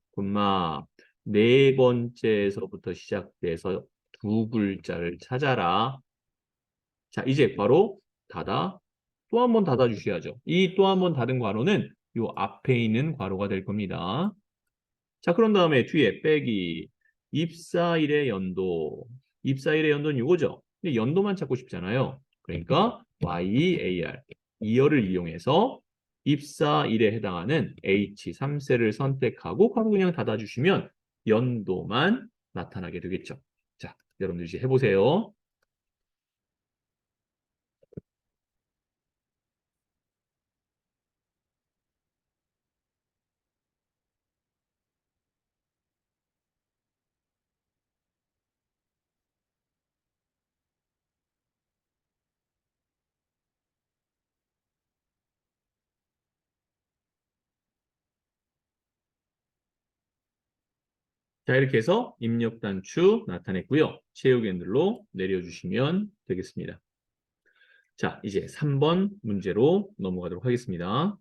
S1: 네 번째에서부터 시작돼서 두 글자를 찾아라. 자, 이제 바로 닫아. 또 한 번 닫아 주셔야죠. 이 또 한 번 닫은 괄호는 요 앞에 있는 괄호가 될 겁니다. 자, 그런 다음에 뒤에 빼기 입사일의 연도. 입사일의 연도는 이거죠. 근데 연도만 찾고 싶잖아요. 그러니까 YAR, 이어를 이용해서 입사일에 해당하는 H3셀을 선택하고 바로 그냥 닫아주시면 연도만 나타나게 되겠죠. 자, 여러분들 이제 해보세요. 자, 이렇게 해서 입력 단추 나타냈고요. 채우기 핸들로 내려주시면 되겠습니다. 자, 이제 3번 문제로 넘어가도록 하겠습니다.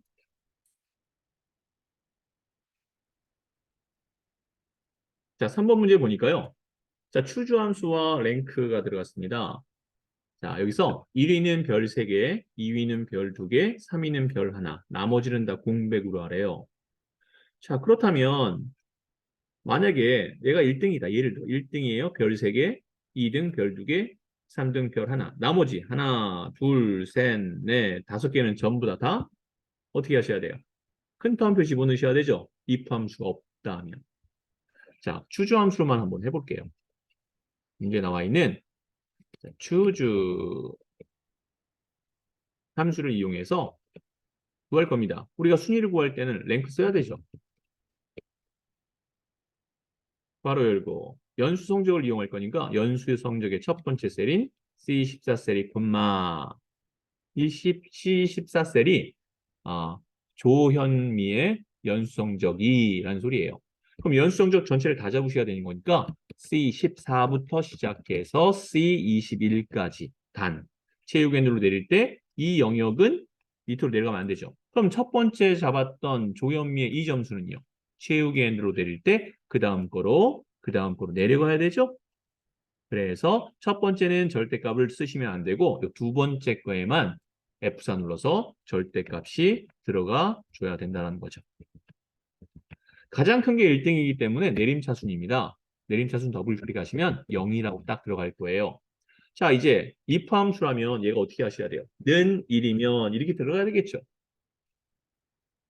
S1: 자, 3번 문제 보니까요. 자, 추주함수와 랭크가 들어갔습니다. 자, 여기서 1위는 별 3개, 2위는 별 2개, 3위는 별 1, 나머지는 다 공백으로 하래요. 자, 그렇다면 만약에 내가 1등이다. 예를 들어 1등이에요. 별 3개, 2등 별 2개, 3등 별 1. 나머지 하나, 둘, 셋, 넷, 5개는 전부 다 어떻게 하셔야 돼요? 큰 따옴표 집어넣으셔야 되죠. if 함수가 없다면. 자, 추주 함수로만 한번 해볼게요. 문제 나와 있는 추주 함수를 이용해서 구할 겁니다. 우리가 순위를 구할 때는 랭크 써야 되죠. 바로 열고 연수 성적을 이용할 거니까 연수의 성적의 첫 번째 셀인 C14셀이 콤마 C14셀이 조현미의 연수 성적이라는 소리예요. 그럼 연수 성적 전체를 다 잡으셔야 되는 거니까 C14부터 시작해서 C21까지 단 체육엔으로 내릴 때 이 영역은 밑으로 내려가면 안 되죠. 그럼 첫 번째 잡았던 조현미의 이 점수는요. 체육엔으로 내릴 때 그 다음 거로 내려가야 되죠. 그래서 첫 번째는 절대값을 쓰시면 안 되고 두 번째 거에만 F4 눌러서 절대값이 들어가 줘야 된다는 거죠. 가장 큰 게 1등이기 때문에 내림차순입니다. 내림차순 더블 클릭하시면 0이라고 딱 들어갈 거예요. 자, 이제 if 함수라면 얘가 어떻게 하셔야 돼요? 는 1이면 이렇게 들어가야 되겠죠.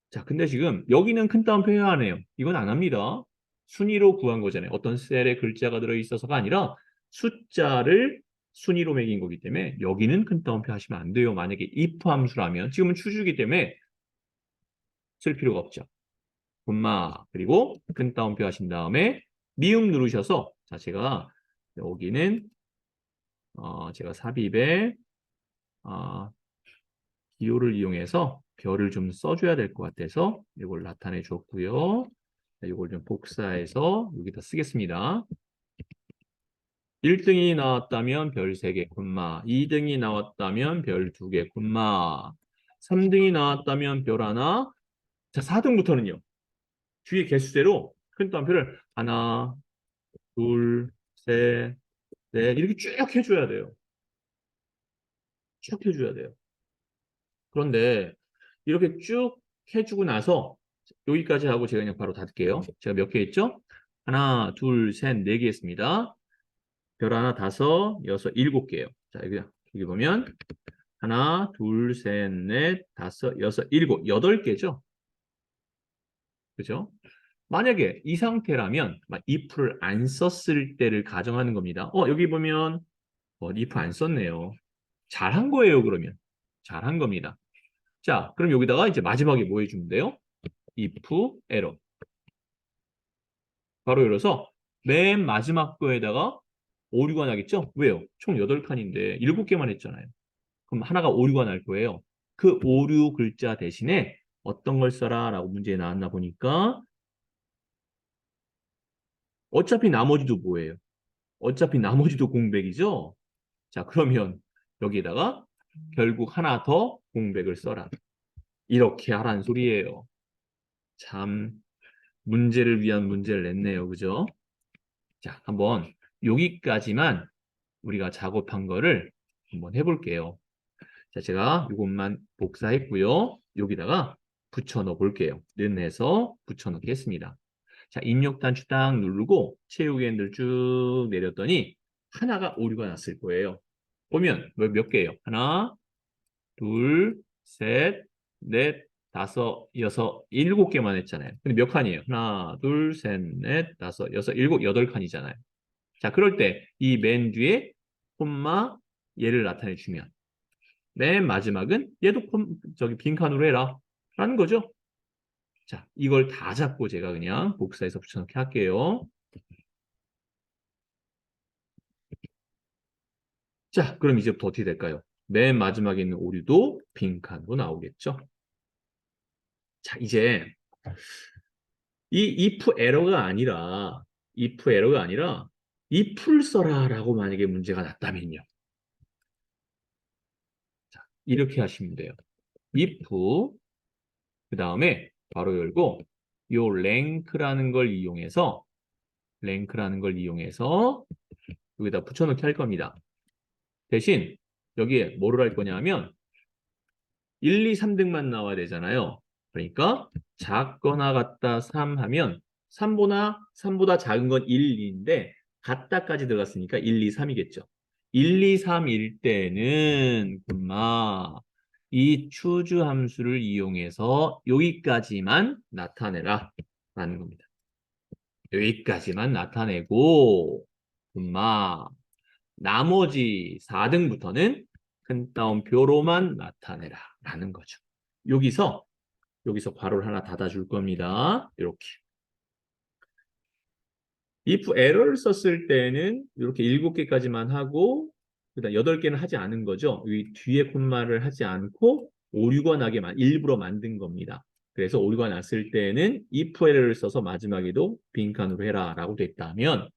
S1: 자, 근데 지금 여기는 큰 따옴표 해야 하네요. 이건 안 합니다. 순위로 구한 거잖아요. 어떤 셀에 글자가 들어있어서가 아니라 숫자를 순위로 매긴 거기 때문에 여기는 큰 따옴표 하시면 안 돼요. 만약에 if 함수라면 지금은 추주기 때문에 쓸 필요가 없죠. 콤마 그리고 큰 따옴표 하신 다음에 미음 누르셔서 자 제가 여기는 제가 삽입에 기호를 이용해서 별을 좀 써줘야 될 것 같아서 이걸 나타내 줬고요. 이걸 좀 복사해서 여기다 쓰겠습니다. 1등이 나왔다면 별 3개, 콤마. 2등이 나왔다면 별 2개, 콤마. 3등이 나왔다면 별 1. 자, 4등부터는요. 뒤에 개수대로 큰 따옴표를 하나, 둘, 셋, 넷 이렇게 쭉 해줘야 돼요. 쭉 해줘야 돼요. 그런데 이렇게 쭉 해주고 나서 여기까지 하고 제가 그냥 바로 닫을게요. 제가 몇 개 했죠? 하나, 둘, 셋, 4개 했습니다. 별 하나, 5, 6, 7개예요. 자, 여기 보면 하나, 둘, 셋, 넷, 5, 6, 7, 8개죠? 그죠? 만약에 이 상태라면 if를 안 썼을 때를 가정하는 겁니다. 여기 보면 if 안 썼네요. 잘한 거예요, 그러면. 잘한 겁니다. 자, 그럼 여기다가 이제 마지막에 뭐 해주면 돼요? if error. 바로 열어서 맨 마지막 거에다가 오류가 나겠죠? 왜요? 총 8칸인데 7개만 했잖아요. 그럼 하나가 오류가 날 거예요. 그 오류 글자 대신에 어떤 걸 써라 라고 문제에 나왔나 보니까 어차피 나머지도 뭐예요? 어차피 나머지도 공백이죠? 자, 그러면 여기에다가 결국 하나 더 공백을 써라. 이렇게 하라는 소리예요. 참 문제를 위한 문제를 냈네요. 그죠? 자, 한번 여기까지만 우리가 작업한 거를 한번 해볼게요. 자, 제가 이것만 복사했고요. 여기다가 붙여 넣어 볼게요. 는해서 붙여 넣겠습니다. 자, 입력 단추 딱 누르고 채우기 핸들 쭉 내렸더니 하나가 오류가 났을 거예요. 보면 몇 개예요? 하나, 둘, 셋, 넷, 5, 6, 7개만 했잖아요. 근데 몇 칸이에요? 하나, 둘, 셋, 넷, 5, 6, 7, 8칸이잖아요. 자, 그럴 때 이 맨 뒤에 콤마 얘를 나타내 주면 맨 마지막은 얘도 저기 빈칸으로 해라 라는 거죠. 자, 이걸 다 잡고 제가 그냥 복사해서 붙여넣기 할게요. 자, 그럼 이제부터 어떻게 될까요? 맨 마지막에 있는 오류도 빈칸으로 나오겠죠. 자, 이제 이 if 에러가 아니라 if 에러가 아니라 if를 써라라고 만약에 문제가 났다면요. 자, 이렇게 하시면 돼요. if 그 다음에 바로 열고 요 랭크라는 걸 이용해서 여기다 붙여넣기 할 겁니다. 대신 여기에 뭐를 할 거냐면 1, 2, 3등만 나와야 되잖아요. 그러니까 작거나 같다 3 하면 3보다 작은 건 1, 2인데 같다까지 들어갔으니까 1, 2, 3이겠죠. 1, 2, 3일 때는 이 choose 함수를 이용해서 여기까지만 나타내라 라는 겁니다. 여기까지만 나타내고 나머지 4등부터는 큰 따옴표로만 나타내라 라는 거죠. 여기서 괄호를 하나 닫아줄 겁니다. 이렇게. if error를 썼을 때는 이렇게 7개까지만 하고 그다음 8개는 하지 않은 거죠. 이 뒤에 콤마를 하지 않고 오류가 나게만 일부러 만든 겁니다. 그래서 오류가 났을 때는 if error를 써서 마지막에도 빈칸으로 해라 라고 됐다면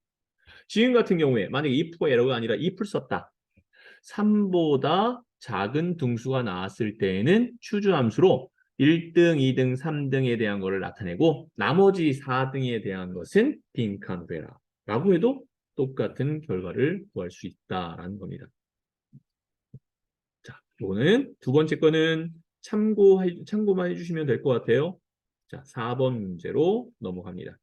S1: 지금 같은 경우에 만약에 if error가 아니라 if를 썼다. 3보다 작은 등수가 나왔을 때에는 choose 함수로 1등, 2등, 3등에 대한 것을 나타내고 나머지 4등에 대한 것은 빈칸으로 해라 라고 해도 똑같은 결과를 구할 수 있다라는 겁니다. 자, 이거는 두 번째 거는 참고만 해주시면 될 것 같아요. 자, 4번 문제로 넘어갑니다.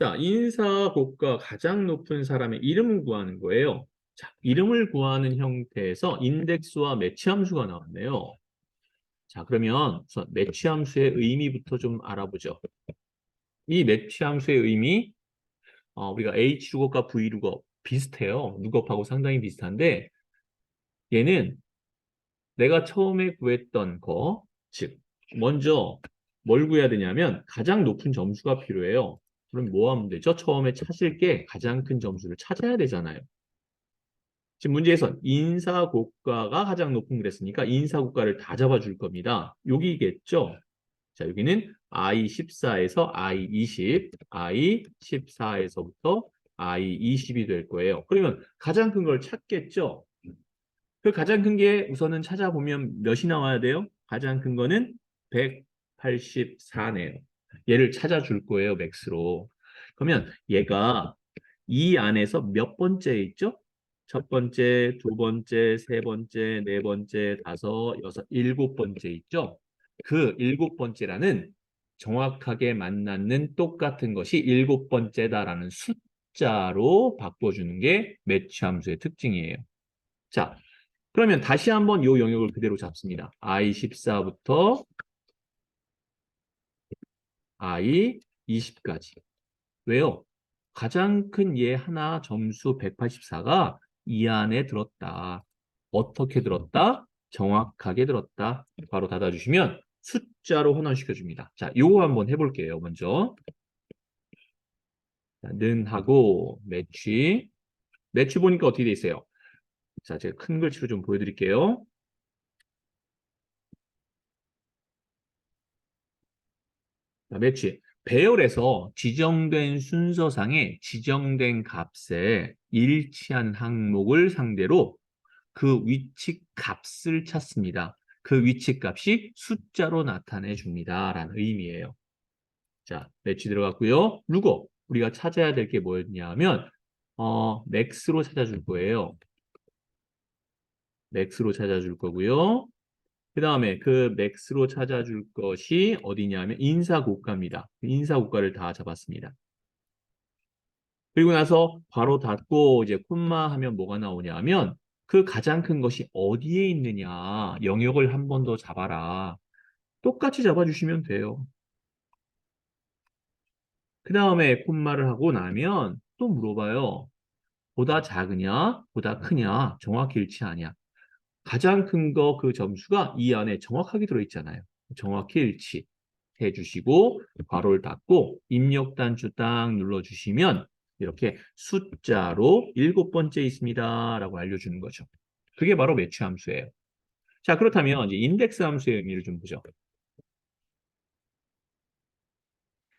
S1: 자, 인사고가 가장 높은 사람의 이름을 구하는 거예요. 자, 이름을 구하는 형태에서 인덱스와 매치 함수가 나왔네요. 자, 그러면 우선 매치 함수의 의미부터 좀 알아보죠. 이 매치 함수의 의미, 우리가 H룩업과 V룩업 비슷해요. 룩업하고 상당히 비슷한데 얘는 내가 처음에 구했던 거, 즉 먼저 뭘 구해야 되냐면 가장 높은 점수가 필요해요. 그럼 뭐 하면 되죠? 처음에 찾을 게 가장 큰 점수를 찾아야 되잖아요. 지금 문제에선 인사고가가 가장 높은 그랬으니까 인사고가를 다 잡아줄 겁니다. 여기겠죠? 자, 여기는 I14에서 I20, I14에서부터 I20이 될 거예요. 그러면 가장 큰 걸 찾겠죠? 그 가장 큰 게 우선은 찾아보면 몇이 나와야 돼요? 가장 큰 거는 184네요. 얘를 찾아줄 거예요, 맥스로. 그러면 얘가 이 안에서 몇 번째 있죠? 첫 번째, 두 번째, 세 번째, 네 번째, 다섯, 여섯, 일곱 번째 있죠? 그 일곱 번째라는 정확하게 만나는 똑같은 것이 일곱 번째다라는 숫자로 바꿔주는 게 매치 함수의 특징이에요. 자, 그러면 다시 한번 이 영역을 그대로 잡습니다. I14부터 I20까지. 왜요? 가장 큰 얘 하나 점수 184가 이 안에 들었다. 어떻게 들었다? 정확하게 들었다. 바로 닫아주시면 숫자로 환원시켜줍니다. 자, 요거 한번 해볼게요. 먼저. 자, 는하고 매치. 매치 보니까 어떻게 돼 있어요? 자, 제가 큰 글씨로 좀 보여드릴게요. 자, 매치. 배열에서 지정된 순서상에 지정된 값에 일치한 항목을 상대로 그 위치 값을 찾습니다. 그 위치 값이 숫자로 나타내 줍니다. 라는 의미예요. 자, 매치 들어갔고요. 루거 우리가 찾아야 될 게 뭐였냐면 맥스로 찾아줄 거예요. 맥스로 찾아줄 거고요. 그 다음에 그 맥스로 찾아줄 것이 어디냐면 인사고가입니다. 인사고가를 다 잡았습니다. 그리고 나서 괄호 닫고 이제 콤마 하면 뭐가 나오냐 하면 그 가장 큰 것이 어디에 있느냐 영역을 한 번 더 잡아라. 똑같이 잡아주시면 돼요. 그 다음에 콤마를 하고 나면 또 물어봐요. 보다 작으냐 보다 크냐 정확히 일치하냐. 가장 큰 거 그 점수가 이 안에 정확하게 들어있잖아요. 정확히 일치해 주시고 괄호를 닫고 입력 단추 딱 눌러주시면 이렇게 숫자로 7번째 있습니다 라고 알려주는 거죠. 그게 바로 매치 함수예요. 자, 그렇다면 이제 인덱스 함수의 의미를 좀 보죠.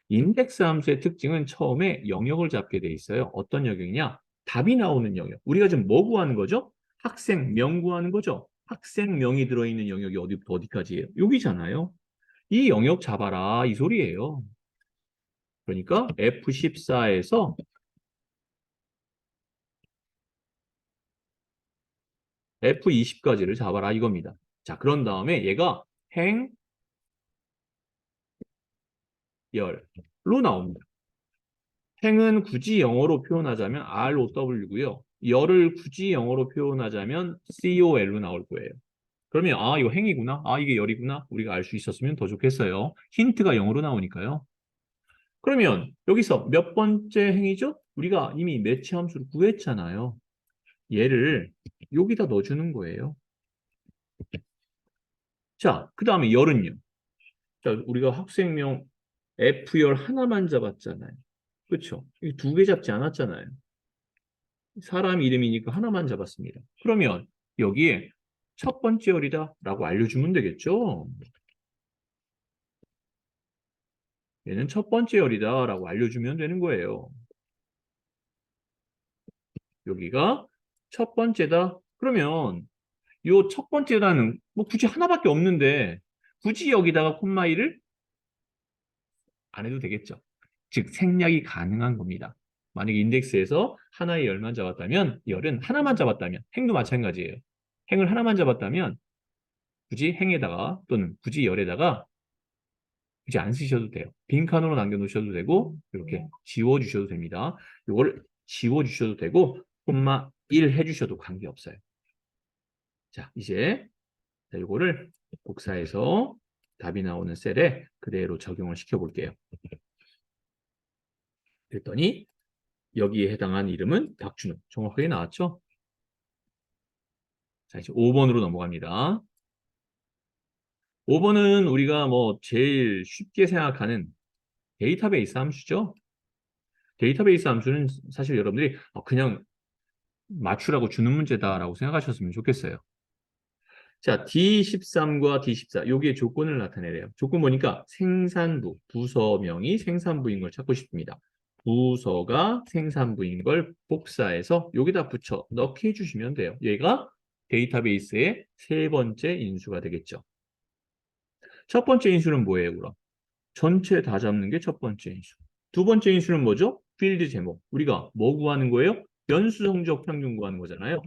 S1: 인덱스 함수의 특징은 처음에 영역을 잡게 돼 있어요. 어떤 영역이냐? 답이 나오는 영역. 우리가 지금 뭐 구하는 거죠? 학생명 구하는 거죠. 학생명이 들어있는 영역이 어디부터 어디까지예요? 여기잖아요. 이 영역 잡아라 이 소리예요. 그러니까 F14에서 F20까지를 잡아라 이겁니다. 자, 그런 다음에 얘가 행열로 나옵니다. 행은 굳이 영어로 표현하자면 ROW고요. 열을 굳이 영어로 표현하자면 COL로 나올 거예요. 그러면 아 이거 행이구나. 아 이게 열이구나. 우리가 알 수 있었으면 더 좋겠어요. 힌트가 영어로 나오니까요. 그러면 여기서 몇 번째 행이죠? 우리가 이미 매치 함수를 구했잖아요. 얘를 여기다 넣어주는 거예요. 자, 그 다음에 열은요. 자, 우리가 학생명 F열 하나만 잡았잖아요. 그렇죠? 두 개 잡지 않았잖아요. 사람 이름이니까 하나만 잡았습니다. 그러면 여기에 첫 번째 열이다 라고 알려주면 되겠죠? 얘는 첫 번째 열이다 라고 알려주면 되는 거예요. 여기가 첫 번째다. 그러면 요 첫 번째다는 뭐 굳이 하나밖에 없는데 굳이 여기다가 콤마 1을 안 해도 되겠죠. 즉 생략이 가능한 겁니다. 만약에 인덱스에서 하나의 열만 잡았다면 열은 하나만 잡았다면 행도 마찬가지예요. 행을 하나만 잡았다면 굳이 행에다가 또는 굳이 열에다가 굳이 안 쓰셔도 돼요. 빈칸으로 남겨놓으셔도 되고 이렇게 지워주셔도 됩니다. 이걸 지워주셔도 되고 콤마 1 해주셔도 관계없어요. 자, 이제 이거를 복사해서 답이 나오는 셀에 그대로 적용을 시켜볼게요. 그랬더니 여기에 해당한 이름은 박준호. 정확하게 나왔죠? 자, 이제 5번으로 넘어갑니다. 5번은 우리가 뭐 제일 쉽게 생각하는 데이터베이스 함수죠. 데이터베이스 함수는 사실 여러분들이 그냥 맞추라고 주는 문제다라고 생각하셨으면 좋겠어요. 자, D13과 D14, 여기에 조건을 나타내래요. 조건 보니까 생산부, 부서명이 생산부인 걸 찾고 싶습니다. 부서가 생산부인 걸 복사해서 여기다 붙여 넣게 해주시면 돼요. 얘가 데이터베이스의 세 번째 인수가 되겠죠. 첫 번째 인수는 뭐예요, 그럼? 전체 다 잡는 게 첫 번째 인수. 두 번째 인수는 뭐죠? 필드 제목. 우리가 뭐 구하는 거예요? 연수 성적 평균 구하는 거잖아요.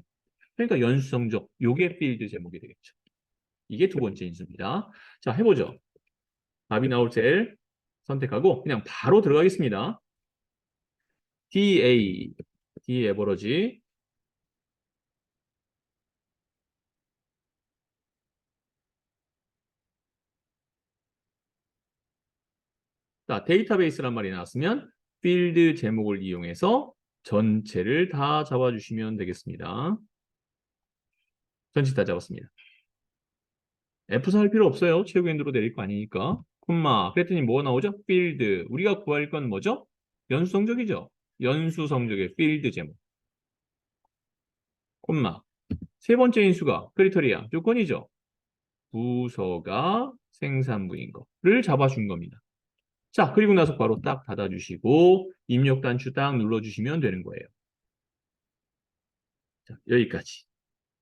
S1: 그러니까 연수 성적, 요게 필드 제목이 되겠죠. 이게 두 번째 인수입니다. 자, 해보죠. 답이 나올 셀 선택하고 그냥 바로 들어가겠습니다. DA, D 에버러지. 자, 데이터베이스란 말이 나왔으면 필드 제목을 이용해서 전체를 다 잡아주시면 되겠습니다. 전체 다 잡았습니다. F4 할 필요 없어요. 최고 엔드로 내릴 거 아니니까. 콤마. 그랬더니 뭐가 나오죠? 필드. 우리가 구할 건 뭐죠? 연수 성적이죠. 연수 성적의 필드 제목. 콤마. 세 번째 인수가 크리터리아 조건이죠. 부서가 생산부인 거를 잡아준 겁니다. 자, 그리고 나서 바로 딱 닫아주시고 입력 단추 딱 눌러주시면 되는 거예요. 자, 여기까지.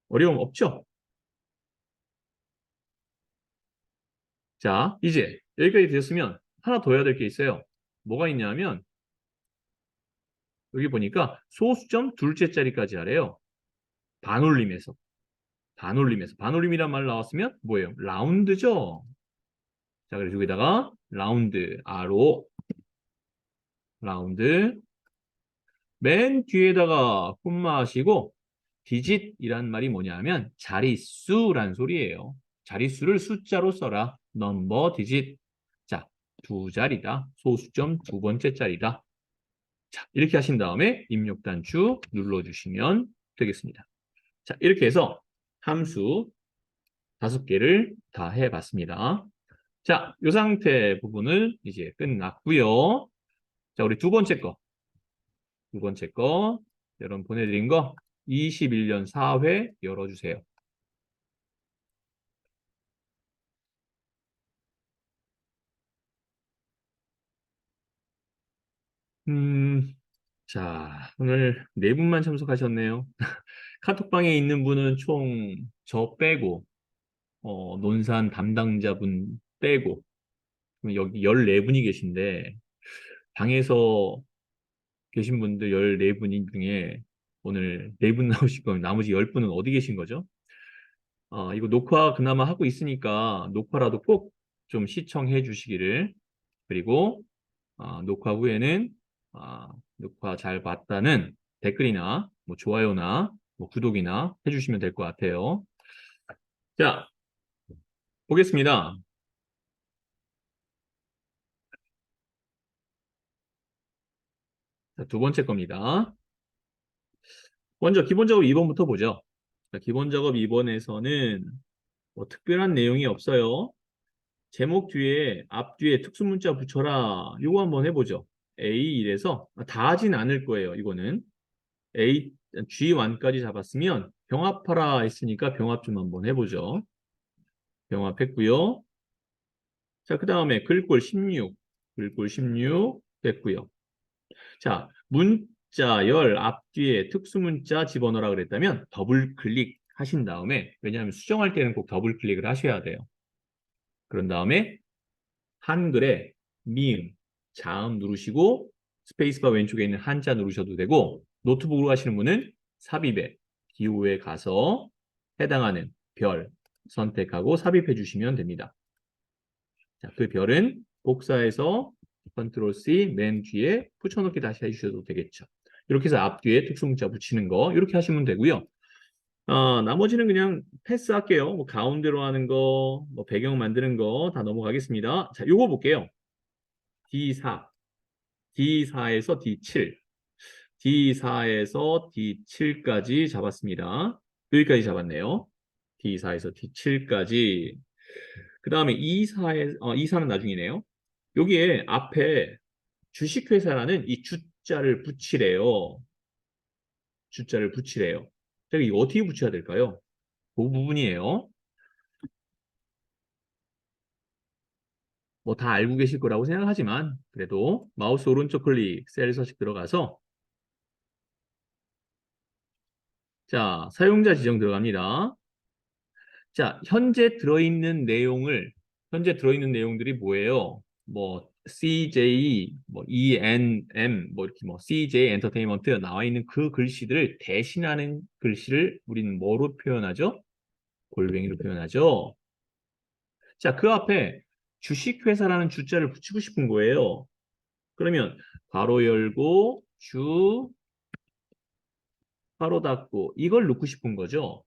S1: 어려움 없죠? 자, 이제 여기까지 되었으면 하나 더 해야 될 게 있어요. 뭐가 있냐면 여기 보니까 소수점 둘째 자리까지 하래요. 반올림에서. 반올림에서. 반올림이란 말 나왔으면 뭐예요? 라운드죠? 자, 그래서 여기다가 라운드, R로 라운드 맨 뒤에다가 콤마 하시고 디짓이란 말이 뭐냐면 자릿수란 소리예요. 자릿수를 숫자로 써라. 넘버 디짓. 자, 두 자리다. 소수점 두 번째 자리다. 자, 이렇게 하신 다음에 입력 단추 눌러주시면 되겠습니다. 자, 이렇게 해서 함수 5개를 다 해봤습니다. 자, 이 상태 부분을 이제 끝났고요. 자, 우리 두 번째 거. 두 번째 거. 여러분 보내드린 거 21년 4회 열어주세요. 자, 오늘 네 분만 참석하셨네요. 카톡방에 있는 분은 총 저 빼고, 논산 담당자분 빼고, 그럼 여기 14분이 계신데, 방에서 계신 분들 14분 중에 오늘 4분 나오실 거면 나머지 10분은 어디 계신 거죠? 이거 녹화 그나마 하고 있으니까 녹화라도 꼭 좀 시청해 주시기를. 그리고 녹화 후에는 녹화 잘 봤다는 댓글이나 뭐 좋아요나 뭐 구독이나 해주시면 될 것 같아요. 자, 보겠습니다. 자, 두 번째 겁니다. 먼저 기본 작업 2번부터 보죠. 자, 기본 작업 2번에서는 뭐 특별한 내용이 없어요. 제목 뒤에 앞뒤에 특수문자 붙여라. 이거 한번 해보죠. A1에서 다 하진 않을 거예요. 이거는 A G1까지 잡았으면 병합하라 했으니까 병합 좀 한번 해보죠. 병합했고요. 자, 그 다음에 글꼴 16, 글꼴 16 됐고요. 자, 문자 열 앞뒤에 특수문자 집어넣으라 그랬다면 더블 클릭 하신 다음에, 왜냐하면 수정할 때는 꼭 더블 클릭을 하셔야 돼요. 그런 다음에 한글에 미음, 자음 누르시고 스페이스바 왼쪽에 있는 한자 누르셔도 되고, 노트북으로 하시는 분은 삽입에 기호에 가서 해당하는 별 선택하고 삽입해 주시면 됩니다. 자, 그 별은 복사해서 컨트롤 C 맨 뒤에 붙여넣기 다시 해주셔도 되겠죠. 이렇게 해서 앞뒤에 특수문자 붙이는 거 이렇게 하시면 되고요. 나머지는 그냥 패스할게요. 뭐 가운데로 하는 거, 뭐 배경 만드는 거 다 넘어가겠습니다. 자, 요거 볼게요. D4, D4에서 D7, D4에서 D7까지 잡았습니다. 여기까지 잡았네요. D4에서 D7까지. 그 다음에 E4는 나중이네요. 여기에 앞에 주식회사라는 이 주자를 붙이래요. 주자를 붙이래요. 제가 이거 어떻게 붙여야 될까요? 그 부분이에요. 뭐 다 알고 계실 거라고 생각하지만 그래도 마우스 오른쪽 클릭 셀 서식 들어가서 자, 사용자 지정 들어갑니다. 자, 현재 들어있는 내용들이 뭐예요? 뭐 CJ, 뭐 ENM, 뭐 이렇게 뭐 CJ 엔터테인먼트 나와 있는 그 글씨들을 대신하는 글씨를 우리는 뭐로 표현하죠? 골뱅이로 표현하죠. 자, 그 앞에 주식회사라는 주자를 붙이고 싶은 거예요. 그러면 괄호 열고 주 괄호 닫고 이걸 넣고 싶은 거죠.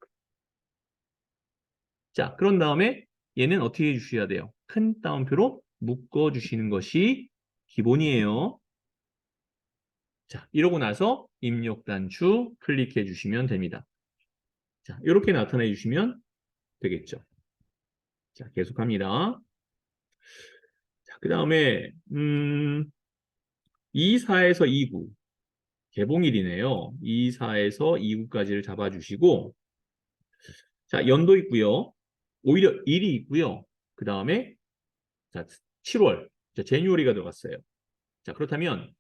S1: 자, 그런 다음에 얘는 어떻게 해주셔야 돼요? 큰 따옴표로 묶어주시는 것이 기본이에요. 자, 이러고 나서 입력 단추 클릭해 주시면 됩니다. 자, 이렇게 나타내 주시면 되겠죠. 자, 계속합니다. 자, 그 다음에 24에서 29 개봉일이네요. 24에서 29까지를 잡아주시고 자, 연도 있고요. 오히려 일이 있고요. 그 다음에 자, 7월 자, 제뉴어리가 들어갔어요. 자, 그렇다면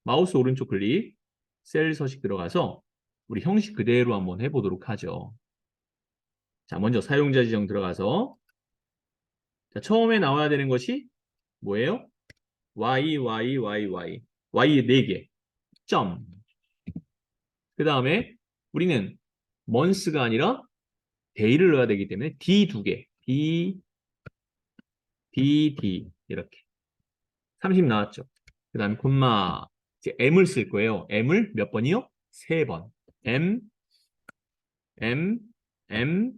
S1: 마우스 오른쪽 클릭 셀 서식 들어가서 우리 형식 그대로 한번 해보도록 하죠. 자, 먼저 사용자 지정 들어가서 자, 처음에 나와야 되는 것이 뭐예요? Y, Y, Y, Y. Y 4개. 점. 그 다음에 우리는 months가 아니라 day를 넣어야 되기 때문에 D 2개. D, D, D. 이렇게. 30 나왔죠. 그 다음에 콤마. 이제 M을 쓸 거예요. M을 몇 번이요? 3번. M, M, M,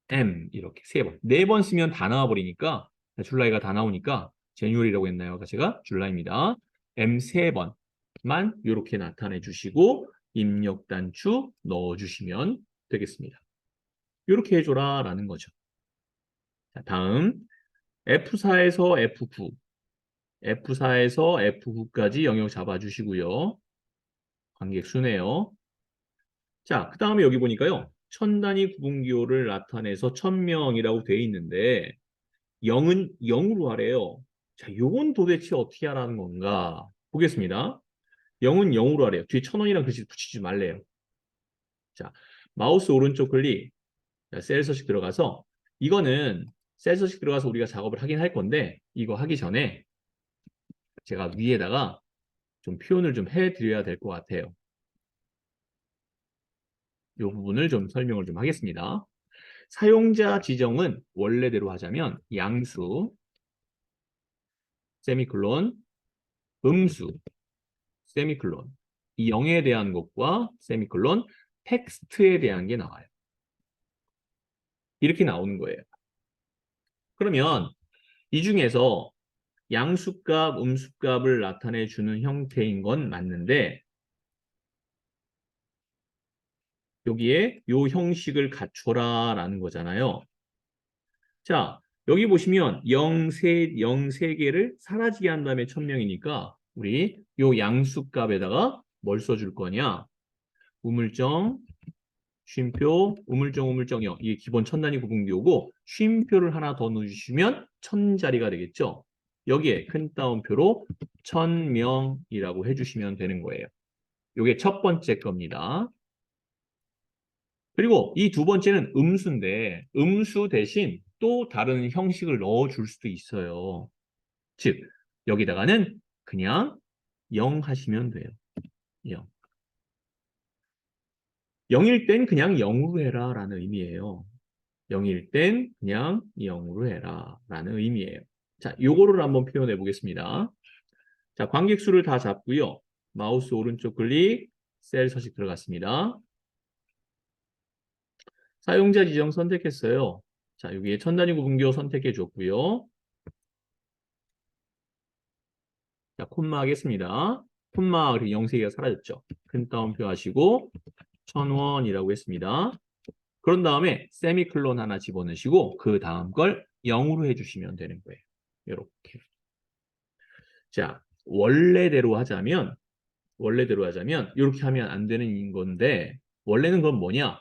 S1: M. 이렇게 3번. 4번 쓰면 다 나와버리니까, 줄라이가 다 나오니까, 제뉴얼이라고 했나요? 아까 제가 줄라입니다. M 3번만 이렇게 나타내 주시고, 입력 단추 넣어 주시면 되겠습니다. 이렇게 해줘라 라는 거죠. 자, 다음 F4에서 F9, F4에서 F9까지 영역 잡아주시고요. 관객 수네요. 자, 그 다음에 여기 보니까요. 천 단위 구분기호를 나타내서 1000명이라고 돼 있는데 0은 0으로 하래요. 자, 요건 도대체 어떻게 하라는 건가? 보겠습니다. 0은 0으로 하래요. 뒤에 1000원이랑 글씨 붙이지 말래요. 자, 마우스 오른쪽 클릭, 자, 셀 서식 들어가서 이거는 셀 서식 들어가서 우리가 작업을 하긴 할 건데 이거 하기 전에 제가 위에다가 좀 표현을 좀 해드려야 될 것 같아요. 이 부분을 좀 설명을 좀 하겠습니다. 사용자 지정은 원래대로 하자면 양수, 세미콜론, 음수, 세미콜론, 이 0에 대한 것과 세미콜론, 텍스트에 대한 게 나와요. 이렇게 나오는 거예요. 그러면 이 중에서 양수값, 음수값을 나타내 주는 형태인 건 맞는데 여기에 요 형식을 갖춰라 라는 거잖아요. 자, 여기 보시면 0, 3개를 사라지게 한 다음에 1000명이니까 우리 요 양수값에다가 뭘 써줄 거냐? 우물정, 쉼표, 우물정, 우물정 0. 이게 기본 천 단위 구분기호고 쉼표를 하나 더 넣어주시면 1000자리가 되겠죠? 여기에 큰 따옴표로 1000명이라고 해주시면 되는 거예요. 이게 첫 번째 겁니다. 그리고 이 두 번째는 음수인데 음수 대신 또 다른 형식을 넣어줄 수도 있어요. 즉 여기다가는 그냥 0 하시면 돼요. 0. 0일 땐 그냥 0으로 해라 라는 의미예요. 0일 땐 그냥 0으로 해라 라는 의미예요. 자, 요거를 한번 표현해 보겠습니다. 자, 관객수를 다 잡고요. 마우스 오른쪽 클릭, 셀 서식 들어갔습니다. 사용자 지정 선택했어요. 자, 여기에 천 단위 구분기호 선택해 줬고요. 자, 콤마 하겠습니다. 콤마 그리고 영세기가 사라졌죠. 큰 따옴표 하시고 1000원이라고 했습니다. 그런 다음에 세미클론 하나 집어넣으시고 그 다음 걸 0으로 해주시면 되는 거예요. 이렇게. 자, 원래대로 하자면 이렇게 하면 안 되는 건데 원래는 그건 뭐냐?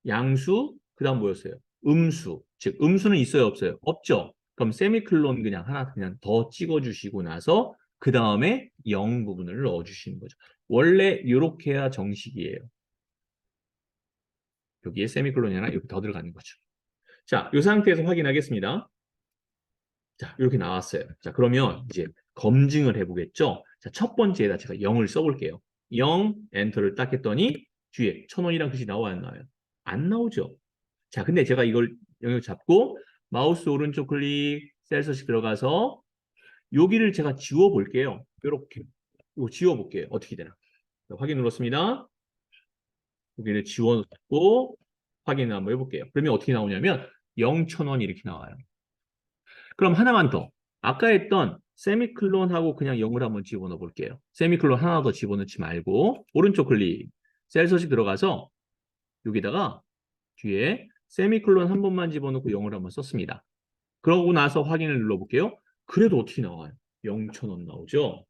S1: 양수, 그 다음 뭐였어요? 음수. 즉 음수는 있어요, 없어요? 없죠. 그럼 세미클론 그냥 하나 그냥 더 찍어주시고 나서 그 다음에 0 부분을 넣어주시는 거죠. 원래 이렇게 해야 정식이에요. 여기에 세미콜론이 하나 이렇게 더 들어가는 거죠. 자, 이 상태에서 확인하겠습니다. 자, 이렇게 나왔어요. 자, 그러면 이제 검증을 해보겠죠. 자, 첫 번째에다 제가 0을 써볼게요. 0, 엔터를 딱 했더니 뒤에 1000원이란 글씨 나와요, 안 나와요? 안 나오죠. 자, 근데 제가 이걸 영역 잡고 마우스 오른쪽 클릭, 셀 서식 들어가서 여기를 제가 지워볼게요. 이렇게. 이거 지워볼게요. 어떻게 되나. 자, 확인 눌렀습니다. 여기를 지워놓고 확인을 한번 해볼게요. 그러면 어떻게 나오냐면 0,000원 이렇게 나와요. 그럼 하나만 더. 아까 했던 세미클론하고 그냥 0을 한번 집어넣어 볼게요. 세미클론 하나 더 집어넣지 말고 오른쪽 클릭, 셀 서식 들어가서 여기다가 뒤에 세미클론 한 번만 집어넣고 0을 한번 썼습니다. 그러고 나서 확인을 눌러볼게요. 그래도 어떻게 나와요? 0,000원 나오죠?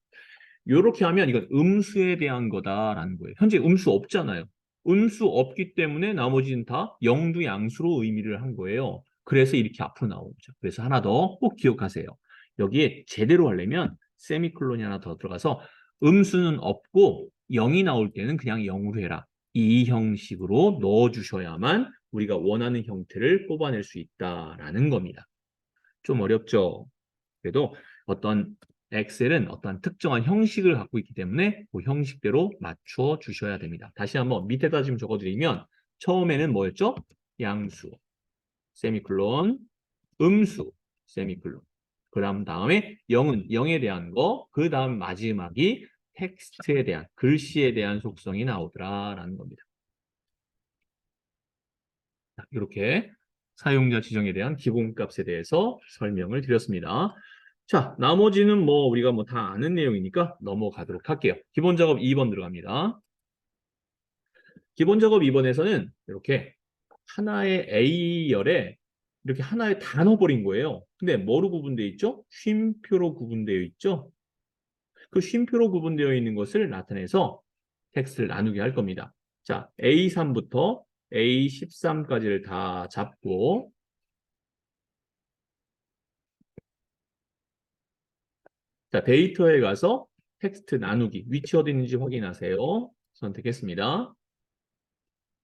S1: 이렇게 하면 이건 음수에 대한 거다라는 거예요. 현재 음수 없잖아요. 음수 없기 때문에 나머지는 다 영두 양수로 의미를 한 거예요. 그래서 이렇게 앞으로 나오죠. 그래서 하나 더 꼭 기억하세요. 여기에 제대로 하려면 세미콜론이 하나 더 들어가서 음수는 없고 0이 나올 때는 그냥 0으로 해라. 이 형식으로 넣어주셔야만 우리가 원하는 형태를 뽑아낼 수 있다라는 겁니다. 좀 어렵죠? 그래도 어떤 엑셀은 어떤 특정한 형식을 갖고 있기 때문에 그 형식대로 맞춰 주셔야 됩니다. 다시 한번 밑에다 지금 적어드리면 처음에는 뭐였죠? 양수, 세미콜론, 음수, 세미콜론. 그 다음에 0은 0에 대한 거, 그 다음 마지막이 텍스트에 대한, 글씨에 대한 속성이 나오더라라는 겁니다. 자, 이렇게 사용자 지정에 대한 기본값에 대해서 설명을 드렸습니다. 자, 나머지는 뭐 우리가 뭐 다 아는 내용이니까 넘어가도록 할게요. 기본 작업 2번 들어갑니다. 기본 작업 2번에서는 이렇게 하나의 A열에 이렇게 하나에 다 넣어버린 거예요. 근데 뭐로 구분되어 있죠? 쉼표로 구분되어 있죠? 그 쉼표로 구분되어 있는 것을 나타내서 텍스트를 나누게 할 겁니다. 자, A3부터 A13까지를 다 잡고 자, 데이터에 가서 텍스트 나누기. 위치 어디 있는지 확인하세요. 선택했습니다.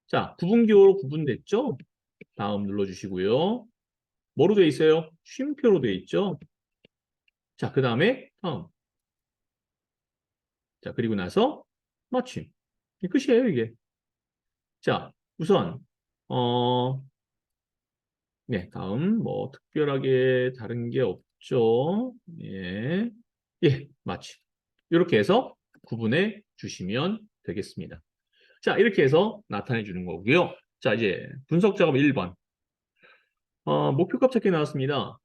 S1: 자, 구분기호로 구분됐죠? 다음 눌러주시고요. 뭐로 돼 있어요? 쉼표로 돼 있죠? 자, 그 다음에 다음. 자, 그리고 나서 마침. 이 끝이에요, 이게. 자, 우선 네, 다음 뭐 특별하게 다른 게 없죠. 예. 예, 마침. 이렇게 해서 구분해 주시면 되겠습니다. 자, 이렇게 해서 나타내 주는 거고요. 자, 이제 분석 작업 1번. 목표값 찾기 나왔습니다.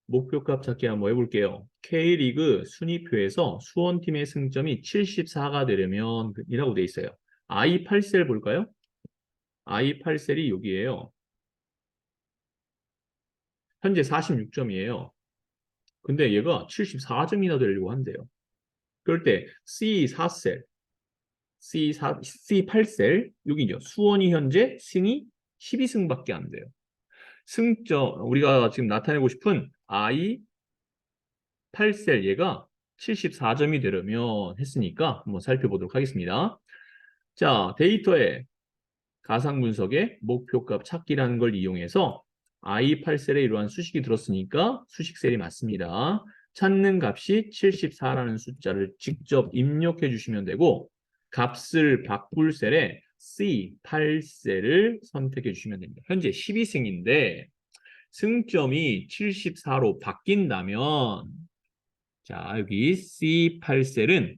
S1: 목표값 찾기 한번 해볼게요. K리그 순위표에서 수원팀의 승점이 74가 되려면 이라고 돼 있어요. I8셀 볼까요? I8셀이 여기에요. 현재 46점이에요. 근데 얘가 74점이나 되려고 한대요. 그럴 때 C4셀, C8셀, 여기요. 수원이 현재 승이 12승밖에 안 돼요. 승점, 우리가 지금 나타내고 싶은 I8셀 얘가 74점이 되려면 했으니까 한번 살펴보도록 하겠습니다. 자, 데이터에 가상 분석의 목표값 찾기라는 걸 이용해서 I8셀에 이러한 수식이 들었으니까 수식셀이 맞습니다. 찾는 값이 74라는 숫자를 직접 입력해 주시면 되고 값을 바꿀 셀에 C8셀을 선택해 주시면 됩니다. 현재 12승인데 승점이 74로 바뀐다면 자, 여기 C8셀은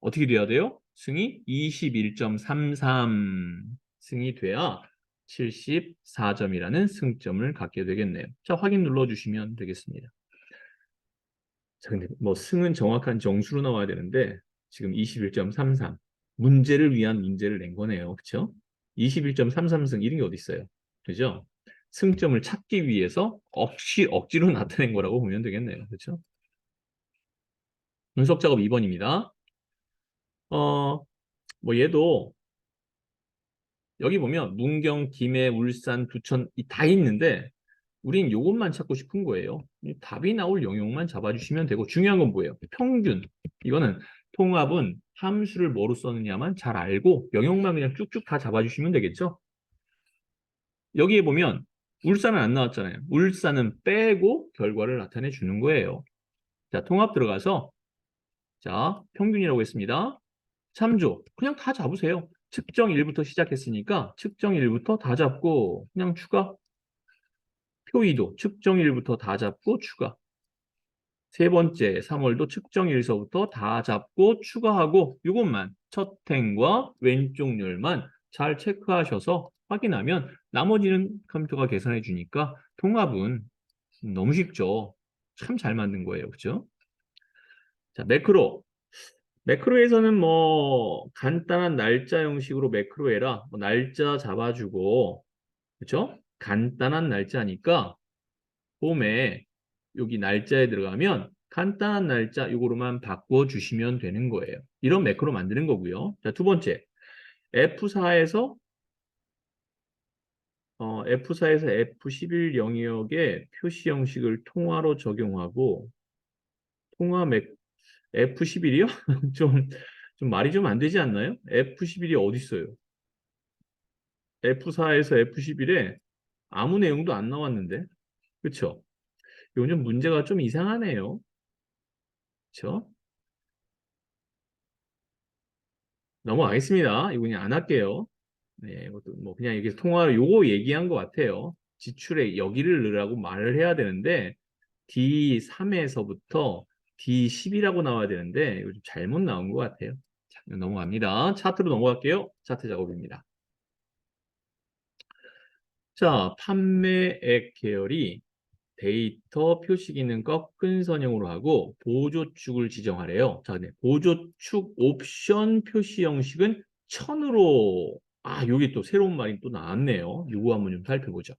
S1: 어떻게 돼야 돼요? 승이 21.33 승이 돼야 74점이라는 승점을 갖게 되겠네요. 자, 확인 눌러주시면 되겠습니다. 자, 근데 뭐 승은 정확한 정수로 나와야 되는데 지금 21.33 문제를 위한 문제를 낸 거네요. 그렇죠? 21.33승 이런 게 어디 있어요? 그죠? 승점을 찾기 위해서 억지로 나타낸 거라고 보면 되겠네요. 그렇죠? 분석 작업 2번입니다. 뭐 얘도 여기 보면 문경, 김해, 울산, 부천 다 있는데 우린 요것만 찾고 싶은 거예요. 이 답이 나올 영역만 잡아주시면 되고 중요한 건 뭐예요? 평균. 이거는 통합은 함수를 뭐로 썼느냐만 잘 알고 영역만 그냥 쭉쭉 다 잡아주시면 되겠죠? 여기에 보면 울산은 안 나왔잖아요. 울산은 빼고 결과를 나타내 주는 거예요. 자, 통합 들어가서 자, 평균이라고 했습니다. 3조. 그냥 다 잡으세요. 측정 1부터 시작했으니까 측정 1부터 다 잡고 그냥 추가. 표 2도 측정 1부터 다 잡고 추가. 세 번째 3월도 측정 1서부터 다 잡고 추가하고 이것만 첫 행과 왼쪽 열만 잘 체크하셔서 확인하면 나머지는 컴퓨터가 계산해 주니까 통합은 너무 쉽죠. 참 잘 만든 거예요. 그죠? 자, 매크로. 매크로에서는 뭐 간단한 날짜 형식으로 매크로에라 뭐 날짜 잡아주고 그렇죠? 간단한 날짜니까 봄에 여기 날짜에 들어가면 간단한 날짜 이거로만 바꿔주시면 되는 거예요. 이런 매크로 만드는 거고요. 자, 두 번째 F4에서 F4에서 F11 영역의 표시 형식을 통화로 적용하고 통화 F11이요? 좀 말이 좀 안 되지 않나요? F11이 어디 있어요? F4에서 F11에 아무 내용도 안 나왔는데. 그렇죠? 이건 좀 문제가 좀 이상하네요. 그렇죠? 넘어가겠습니다. 이거 그냥 안 할게요. 네, 이것도 뭐 그냥 이게 통화로 요거 얘기한 것 같아요. 지출에 여기를 넣으라고 말을 해야 되는데 D3에서부터 D10이라고 나와야 되는데 이거 좀 잘못 나온 것 같아요. 자, 넘어갑니다. 차트로 넘어갈게요. 차트 작업입니다. 자, 판매액 계열이 데이터 표시 기능 꺾은 선형으로 하고 보조축을 지정하래요. 자, 네. 보조축 옵션 표시 형식은 1000으로 여기 또 새로운 말이 또 나왔네요. 이거 한번 좀 살펴보죠.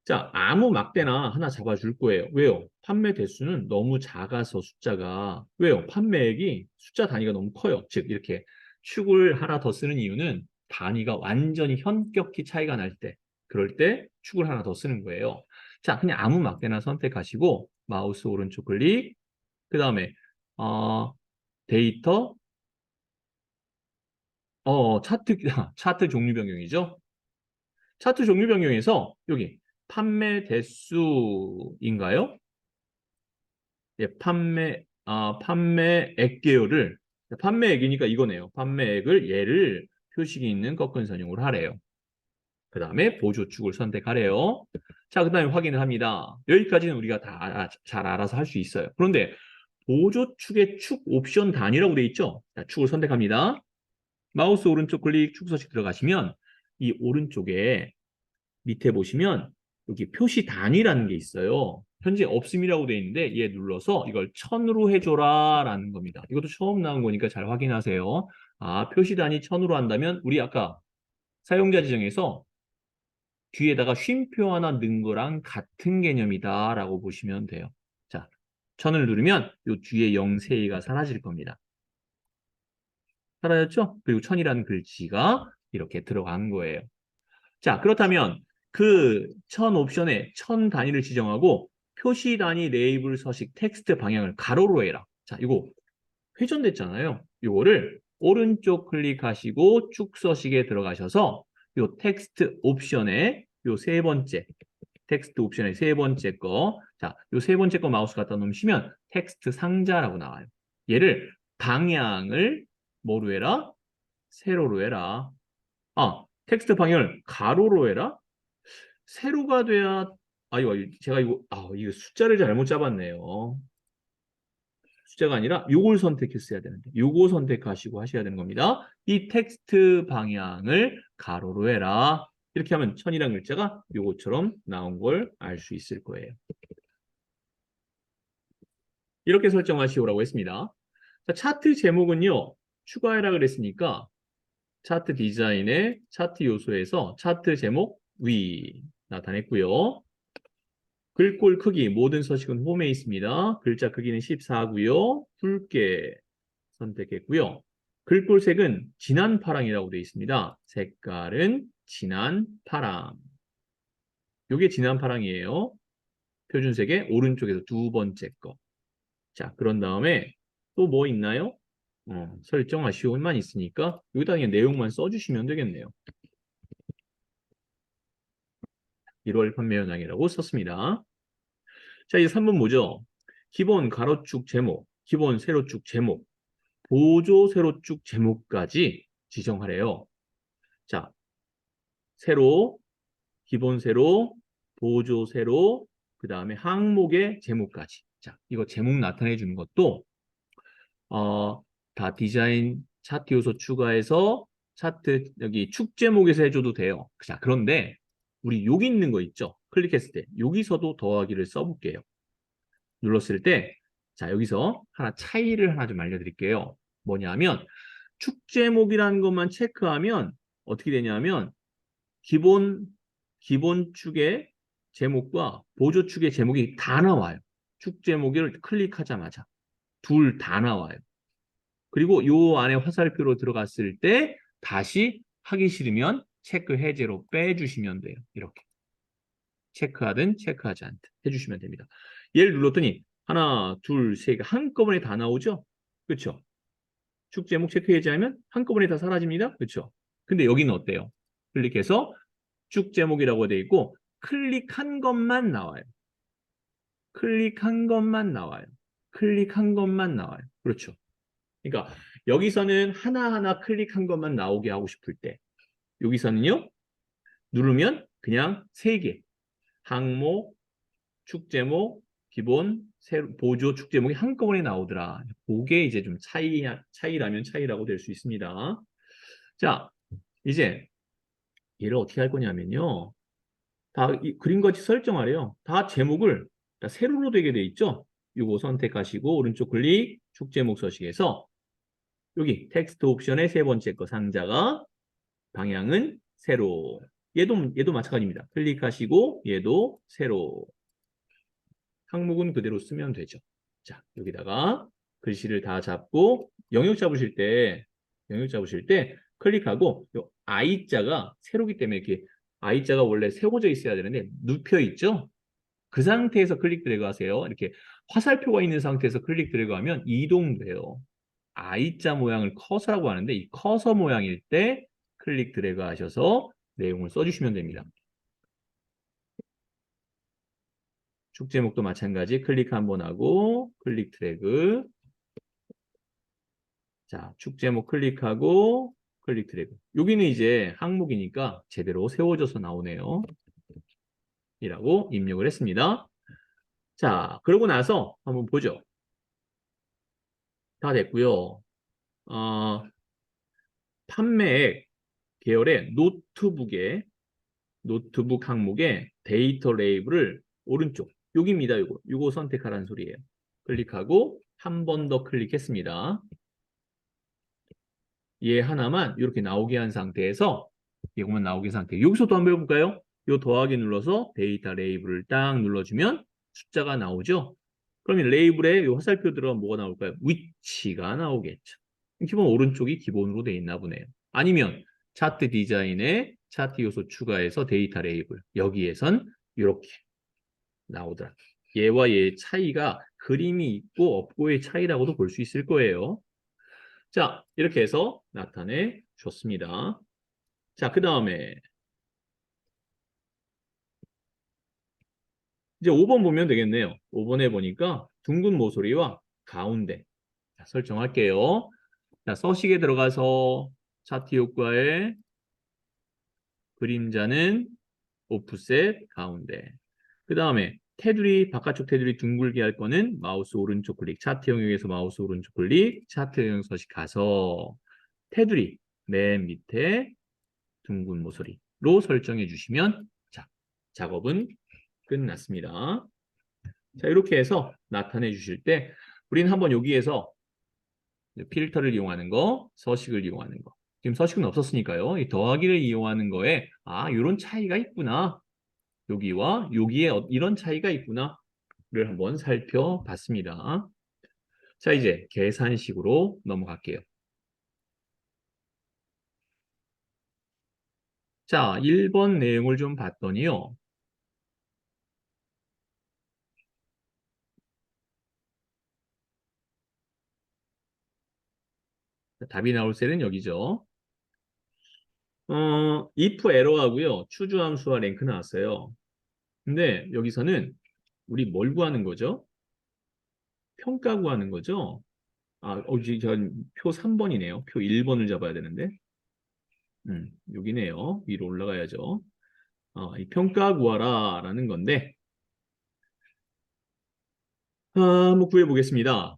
S1: 자, 아무 막대나 하나 잡아줄 거예요. 왜요? 판매 대수는 너무 작아서 숫자가 왜요? 판매액이 숫자 단위가 너무 커요. 즉 이렇게 축을 하나 더 쓰는 이유는 단위가 완전히 현격히 차이가 날 때, 그럴 때 축을 하나 더 쓰는 거예요. 자, 그냥 아무 막대나 선택하시고 마우스 오른쪽 클릭, 그 다음에 데이터, 차트, 차트 종류 변경이죠. 차트 종류 변경에서 여기 판매 대수인가요? 예, 판매액 계열을, 판매액이니까 이거네요. 판매액을 얘를 표식이 있는 꺾은 선형으로 하래요. 그 다음에 보조축을 선택하래요. 자, 그 다음에 확인을 합니다. 여기까지는 우리가 다 잘 알아서 할 수 있어요. 그런데 보조축의 축 옵션 단위라고 돼 있죠? 자, 축을 선택합니다. 마우스 오른쪽 클릭 축 서식 들어가시면 이 오른쪽에 밑에 보시면 여기 표시 단위라는 게 있어요. 현재 없음이라고 돼 있는데 얘 눌러서 이걸 1000으로 해줘라 라는 겁니다. 이것도 처음 나온 거니까 잘 확인하세요. 아, 표시 단위 1000으로 한다면 우리 아까 사용자 지정에서 뒤에다가 쉼표 하나 넣은 거랑 같은 개념이다 라고 보시면 돼요. 자, 1000을 누르면 이 뒤에 0세기가 사라질 겁니다. 사라졌죠? 그리고 1000이라는 글씨가 이렇게 들어간 거예요. 자, 그렇다면 그 1000 옵션에 1000 단위를 지정하고 표시 단위 레이블 서식 텍스트 방향을 가로로 해라. 자, 이거 회전됐잖아요. 이거를 오른쪽 클릭하시고 축 서식에 들어가셔서 이 텍스트 옵션에 요 세 번째 텍스트 옵션의 세 번째 거, 자, 요 세 번째 거 마우스 갖다 놓으시면 텍스트 상자라고 나와요. 얘를 방향을 뭐로 해라? 세로로 해라. 아, 텍스트 방향을 가로로 해라? 세로가 돼야, 제가 이거 숫자를 잘못 잡았네요. 숫자가 아니라 요걸 선택했어야 되는데, 요거 선택하시고 하셔야 되는 겁니다. 이 텍스트 방향을 가로로 해라. 이렇게 하면 1000이라는 글자가 요것처럼 나온 걸 알 수 있을 거예요. 이렇게 설정하시오라고 했습니다. 자, 차트 제목은요, 추가해라 그랬으니까 차트 디자인의 차트 요소에서 차트 제목 위 나타냈고요. 글꼴 크기 모든 서식은 홈에 있습니다. 글자 크기는 14고요. 붉게 선택했고요. 글꼴 색은 진한 파랑이라고 되어 있습니다. 색깔은 진한 파랑. 이게 진한 파랑이에요. 표준색의 오른쪽에서 두 번째 거. 자, 그런 다음에 또 뭐 있나요? 설정하시오만 있으니까 여기다 그냥 내용만 써주시면 되겠네요. 1월 판매 현황이라고 썼습니다. 자, 이제 3번 뭐죠? 기본 가로축 제목, 기본 세로축 제목, 보조 세로축 제목까지 지정하래요. 자, 세로, 기본 세로, 보조 세로, 그 다음에 항목의 제목까지. 자, 이거 제목 나타내 주는 것도 다 디자인 차트 요소 추가해서 차트 여기 축 제목에서 해줘도 돼요. 자, 그런데 우리 여기 있는 거 있죠? 클릭했을 때 여기서도 더하기를 써볼게요. 눌렀을 때, 자, 여기서 차이를 하나 좀 알려드릴게요. 뭐냐면, 축 제목이라는 것만 체크하면 어떻게 되냐면, 기본 축의 제목과 보조 축의 제목이 다 나와요. 축 제목을 클릭하자마자. 둘 다 나와요. 그리고 요 안에 화살표로 들어갔을 때, 다시 하기 싫으면 체크 해제로 빼주시면 돼요. 이렇게. 체크하든 체크하지 않든 해주시면 됩니다. 얘를 눌렀더니 하나, 둘, 세 개 한꺼번에 다 나오죠? 그렇죠? 축 제목 체크 해제하면 한꺼번에 다 사라집니다. 그렇죠? 근데 여기는 어때요? 클릭해서 축 제목이라고 되어 있고 클릭한 것만 나와요. 클릭한 것만 나와요. 클릭한 것만 나와요. 그렇죠? 그러니까 여기서는 하나하나 클릭한 것만 나오게 하고 싶을 때 여기서는요. 누르면 그냥 3개 항목, 축 제목, 기본, 보조 축 제목이 한꺼번에 나오더라. 그게 이제 좀 차이라면 차이라고 될 수 있습니다. 자, 이제 얘를 어떻게 할 거냐면요. 다 그림같이 설정하래요. 다 제목을 다 세로로 되게 돼 있죠? 요거 선택하시고 오른쪽 클릭 축 제목 서식에서 여기 텍스트 옵션의 세 번째 거 상자가 방향은 세로. 얘도 마찬가지입니다. 클릭하시고 얘도 세로. 항목은 그대로 쓰면 되죠. 자, 여기다가 글씨를 다 잡고 영역 잡으실 때 클릭하고 요 I자가 세로기 때문에 이렇게 I자가 원래 세워져 있어야 되는데 눕혀 있죠? 그 상태에서 클릭 드래그 하세요. 이렇게 화살표가 있는 상태에서 클릭 드래그 하면 이동돼요. I자 모양을 커서라고 하는데 이 커서 모양일 때 클릭 드래그 하셔서 내용을 써주시면 됩니다. 축 제목도 마찬가지 클릭 한번 하고 클릭 드래그. 자, 축 제목 클릭하고 클릭 드래그. 여기는 이제 항목이니까 제대로 세워져서 나오네요. 이라고 입력을 했습니다. 자, 그러고 나서 한번 보죠. 다 됐고요. 판매액 계열의 노트북 항목에 데이터 레이블을 오른쪽 여기입니다. 요거 선택하라는 소리예요. 클릭하고 한 번 더 클릭했습니다. 얘 하나만 이렇게 나오게 한 상태에서 이것만 나오게 한 상태. 여기서 또 한번 해볼까요? 요 더하기 눌러서 데이터 레이블을 딱 눌러주면 숫자가 나오죠. 그러면 레이블에 요 화살표 들어가면 뭐가 나올까요? 위치가 나오겠죠. 기본 오른쪽이 기본으로 돼 있나 보네요. 아니면 차트 디자인에 차트 요소 추가해서 데이터 레이블 여기에선 이렇게 나오더라. 얘와 얘의 차이가 그림이 있고 없고의 차이라고도 볼 수 있을 거예요. 자, 이렇게 해서 나타내 줬습니다. 자, 그 다음에 이제 5번 보면 되겠네요. 5번에 보니까 둥근 모서리와 가운데 자, 설정할게요. 자, 서식에 들어가서 차트 효과에 그림자는 오프셋 가운데. 그 다음에 테두리 바깥쪽 테두리 둥글게 할 거는 마우스 오른쪽 클릭 차트 영역에서 마우스 오른쪽 클릭 차트 영역 서식 가서 테두리 맨 밑에 둥근 모서리로 설정해 주시면 자, 작업은 끝났습니다. 자, 이렇게 해서 나타내 주실 때 우리는 한번 여기에서 필터를 이용하는 거, 서식을 이용하는 거. 지금 서식은 없었으니까요. 이 더하기를 이용하는 거에 이런 차이가 있구나. 여기와 여기에 이런 차이가 있구나를 한번 살펴봤습니다. 자, 이제 계산식으로 넘어갈게요. 자, 1번 내용을 좀 봤더니요. 답이 나올 셀은 여기죠. if 에러하고요. 추주 함수와 랭크 나왔어요. 근데 여기서는 우리 뭘 구하는 거죠? 평가 구하는 거죠? 표 3번이네요. 표 1번을 잡아야 되는데. 여기네요. 위로 올라가야죠. 이 평가 구하라 라는 건데, 한번 구해보겠습니다.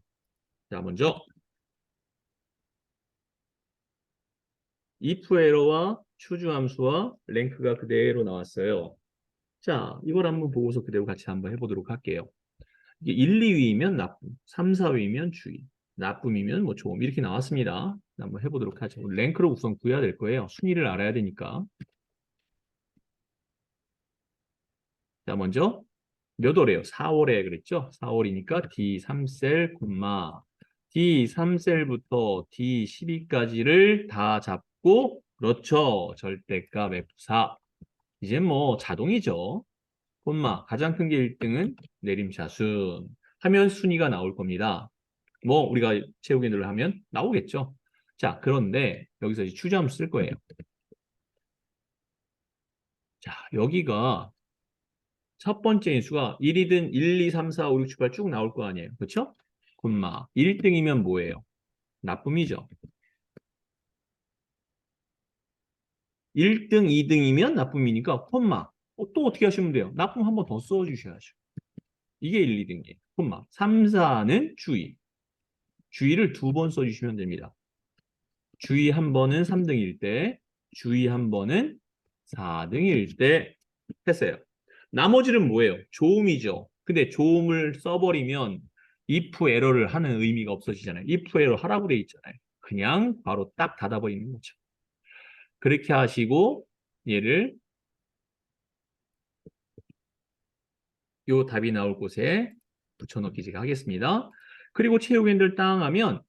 S1: 자, 먼저, if 에러와 추주 함수와 랭크가 그대로 나왔어요. 자, 이걸 한번 보고서 그대로 같이 한번 해보도록 할게요. 이게 1, 2위면 나쁨, 3, 4위면 주의, 나쁨이면 뭐 좋음 이렇게 나왔습니다. 한번 해보도록 하죠. 랭크를 우선 구해야 될 거예요. 순위를 알아야 되니까. 자, 먼저 몇 월에요? 4월에 그랬죠? 4월이니까 D3셀, D3셀부터 D12까지를 다 잡고 그렇죠. 절대값 F4. 이제 뭐 자동이죠. 가장 큰 게 1등은 내림차순 하면 순위가 나올 겁니다. 뭐 우리가 채우기 눌러 하면 나오겠죠. 자, 그런데 여기서 이제 추자함수 쓸 거예요. 자, 여기가 첫 번째 인수가 1이든 1, 2, 3, 4, 5, 6, 7, 8 쭉 나올 거 아니에요. 그렇죠? 1등이면 뭐예요? 나쁨이죠. 1등, 2등이면 나쁨이니까 또 어떻게 하시면 돼요? 나쁨 한 번 더 써주셔야죠. 이게 1, 2등이에요. 3, 4는 주의. 주의를 2번 써주시면 됩니다. 주의 한 번은 3등일 때, 주의 한 번은 4등일 때 했어요. 나머지는 뭐예요? 조음이죠. 근데 조음을 써버리면 if 에러를 하는 의미가 없어지잖아요. if 에러 하라고 돼 있잖아요. 그냥 바로 딱 닫아버리는 거죠. 그렇게 하시고 얘를 요 답이 나올 곳에 붙여넣기 제가 하겠습니다. 그리고 채우기들 땅 하면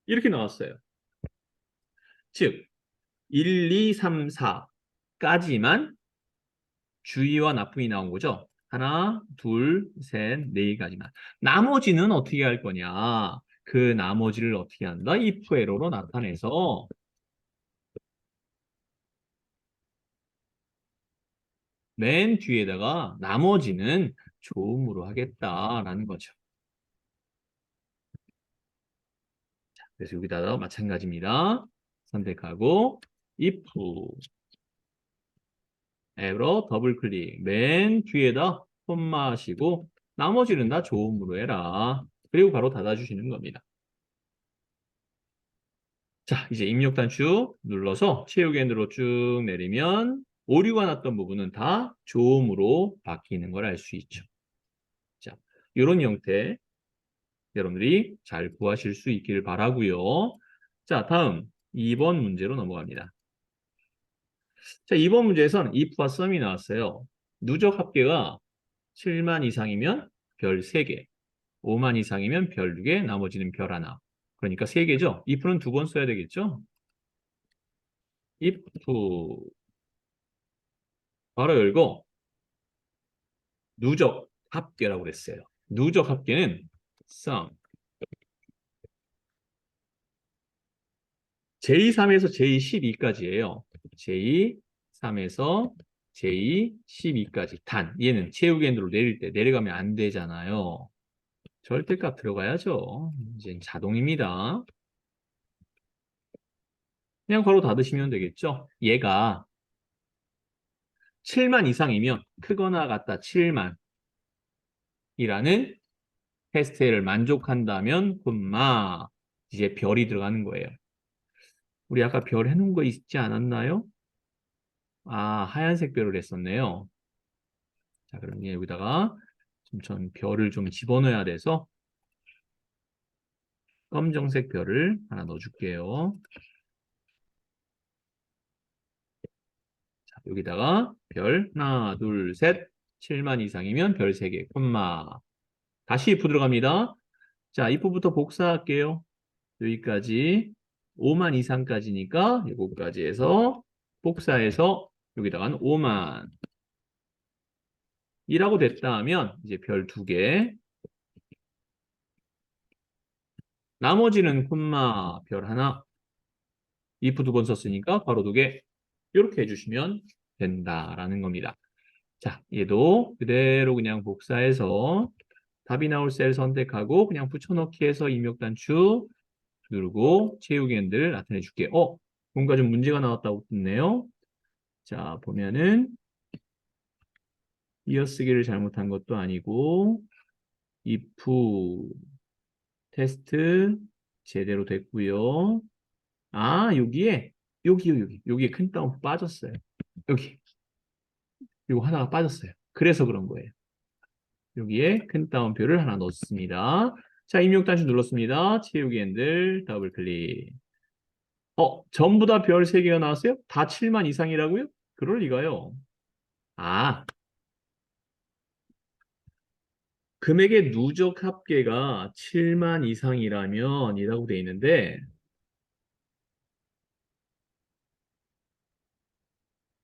S1: 이렇게 나왔어요. 즉 1, 2, 3, 4까지만 주의와 나쁨이 나온 거죠. 하나, 둘, 셋, 네 가지만. 나머지는 어떻게 할 거냐? 그 나머지를 어떻게 한다? if 에러로 나타내서 맨 뒤에다가 나머지는 조음으로 하겠다라는 거죠. 그래서 여기다가 마찬가지입니다. 선택하고 if 에러 더블 클릭 맨 뒤에다 콤마 하시고 나머지는 다 조음으로 해라. 그리고 바로 닫아주시는 겁니다. 자, 이제 입력 단추 눌러서 채우기 핸들로 쭉 내리면 오류가 났던 부분은 다 조음으로 바뀌는 걸 알 수 있죠. 자, 이런 형태 여러분들이 잘 구하실 수 있기를 바라고요. 자, 다음 2번 문제로 넘어갑니다. 자, 2번 문제에서는 if와 sum이 나왔어요. 누적 합계가 7만 이상이면 별 3개, 5만 이상이면 별 2개, 나머지는 별 하나. 그러니까 3개죠? if는 2번 써야 되겠죠? if 바로 열고 누적 합계라고 그랬어요. 누적 합계는 sum J3에서 J12까지예요. J3에서 J12까지 단. 얘는 채우기 핸들로 내릴 때 내려가면 안 되잖아요. 절대값 들어가야죠. 이제 자동입니다. 그냥 바로 닫으시면 되겠죠. 얘가 7만 이상이면 크거나 같다 7만 이라는 테스트를 만족한다면 콤마 이제 별이 들어가는 거예요. 우리 아까 별 해놓은 거 있지 않았나요? 아, 하얀색 별을 했었네요. 자, 그럼 여기다가 전 별을 좀 집어넣어야 돼서 검정색 별을 하나 넣어줄게요. 자, 여기다가 별 하나, 둘, 셋. 7만 이상이면 별 3개, 콤마. 다시 if 들어갑니다. 자, if부터 복사할게요. 여기까지 5만 이상까지니까 이거까지 해서 복사해서 여기다가는 5만 이라고 됐다 하면 이제 별 2개 나머지는 콤마 별 하나 if 2번 썼으니까 바로 2개 이렇게 해주시면 된다라는 겁니다. 자, 얘도 그대로 그냥 복사해서 답이 나올 셀 선택하고 그냥 붙여넣기 해서 입력 단추 누르고 채우기 핸들 나타내 줄게요. 뭔가 좀 문제가 나왔다고 듣네요. 자, 보면은 이어쓰기를 잘못한 것도 아니고 if 테스트 제대로 됐고요. 아, 여기에 큰 따옴표 빠졌어요. 여기 이거 하나가 빠졌어요. 그래서 그런 거예요. 여기에 큰 따옴표를 하나 넣었습니다. 자, 입력 단추 눌렀습니다. 채우기 핸들 더블 클릭. 전부 다 별 3개가 나왔어요? 다 7만 이상이라고요? 그럴 리가요. 아, 금액의 누적 합계가 7만 이상이라면 이라고 돼 있는데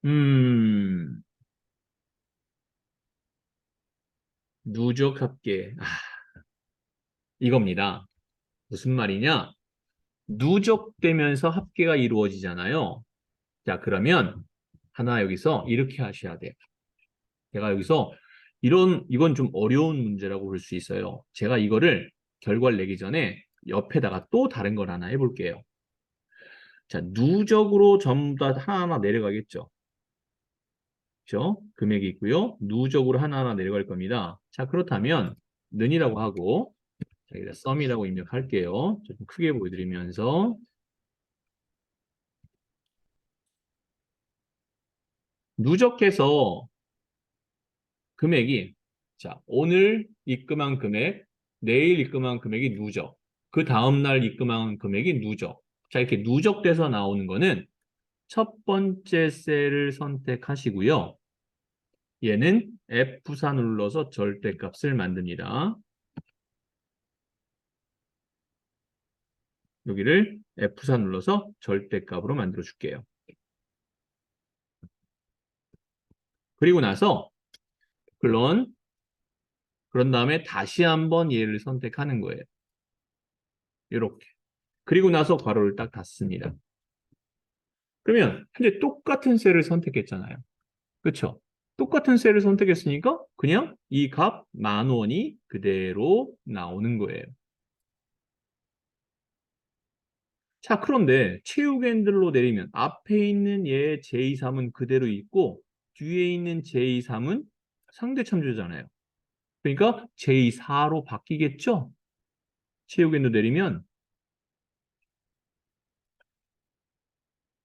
S1: 음, 누적 합계. 이겁니다. 무슨 말이냐? 누적되면서 합계가 이루어지잖아요. 자, 그러면 하나 여기서 이렇게 하셔야 돼요. 제가 여기서 이건 좀 어려운 문제라고 볼 수 있어요. 제가 이거를 결과를 내기 전에 옆에다가 또 다른 걸 하나 해볼게요. 자, 누적으로 전부 다 하나하나 내려가겠죠. 그죠? 금액이 있고요. 누적으로 하나하나 내려갈 겁니다. 자, 그렇다면 는이라고 하고 자, 여기다 썸이라고 입력할게요. 좀 크게 보여드리면서 누적해서 금액이 자, 오늘 입금한 금액, 내일 입금한 금액이 누적. 그 다음날 입금한 금액이 누적. 자, 이렇게 누적돼서 나오는 거는 첫 번째 셀을 선택하시고요. 얘는 F4 눌러서 절대값을 만듭니다. 여기를 F4 눌러서 절대값으로 만들어 줄게요. 그리고 나서 그런 다음에 다시 한번 얘를 선택하는 거예요. 이렇게. 그리고 나서 괄호를 딱 닫습니다. 그러면 현재 똑같은 셀을 선택했잖아요. 그렇죠? 똑같은 셀을 선택했으니까 그냥 이 값 10,000원이 그대로 나오는 거예요. 자, 그런데 채우기 핸들로 내리면 앞에 있는 얘 J3은 그대로 있고 뒤에 있는 J3은 상대 참조잖아요. 그러니까 J4로 바뀌겠죠? 채우기 핸들 내리면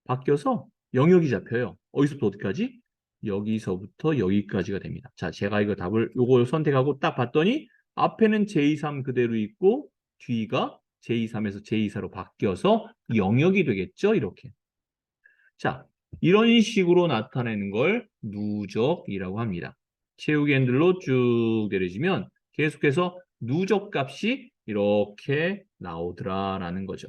S1: 바뀌어서 영역이 잡혀요. 어디서부터 어디까지? 여기서부터 여기까지가 됩니다. 자, 제가 이거 답을 요거 선택하고 딱 봤더니 앞에는 J3 그대로 있고 뒤가 J3에서 J4로 바뀌어서 영역이 되겠죠? 이렇게. 자, 이런 식으로 나타내는 걸 누적이라고 합니다. 채우기 핸들로 쭉 내려지면 계속해서 누적 값이 이렇게 나오더라라는 거죠.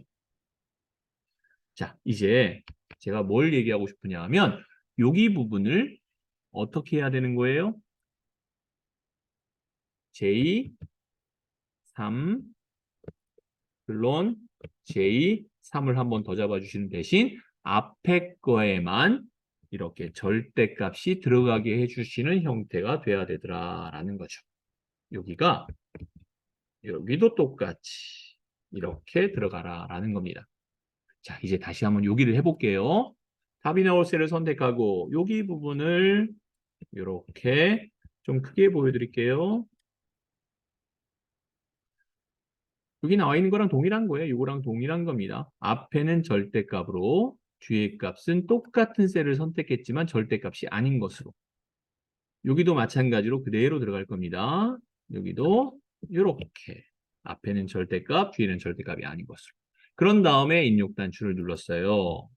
S1: 자, 이제 제가 뭘 얘기하고 싶으냐 하면 여기 부분을 어떻게 해야 되는 거예요? J3 물론 J3을 한번 더 잡아주시는 대신 앞에 거에만 이렇게 절대값이 들어가게 해주시는 형태가 돼야 되더라라는 거죠. 여기도 똑같이 이렇게 들어가라라는 겁니다. 자, 이제 다시 한번 여기를 해볼게요. 답이 나올 셀을 선택하고 여기 부분을 이렇게 좀 크게 보여드릴게요. 여기 나와 있는 거랑 동일한 거예요. 이거랑 동일한 겁니다. 앞에는 절대값으로 뒤에 값은 똑같은 셀을 선택했지만 절대값이 아닌 것으로. 여기도 마찬가지로 그대로 들어갈 겁니다. 여기도 이렇게 앞에는 절대값, 뒤에는 절대값이 아닌 것으로. 그런 다음에 입력 단추를 눌렀어요.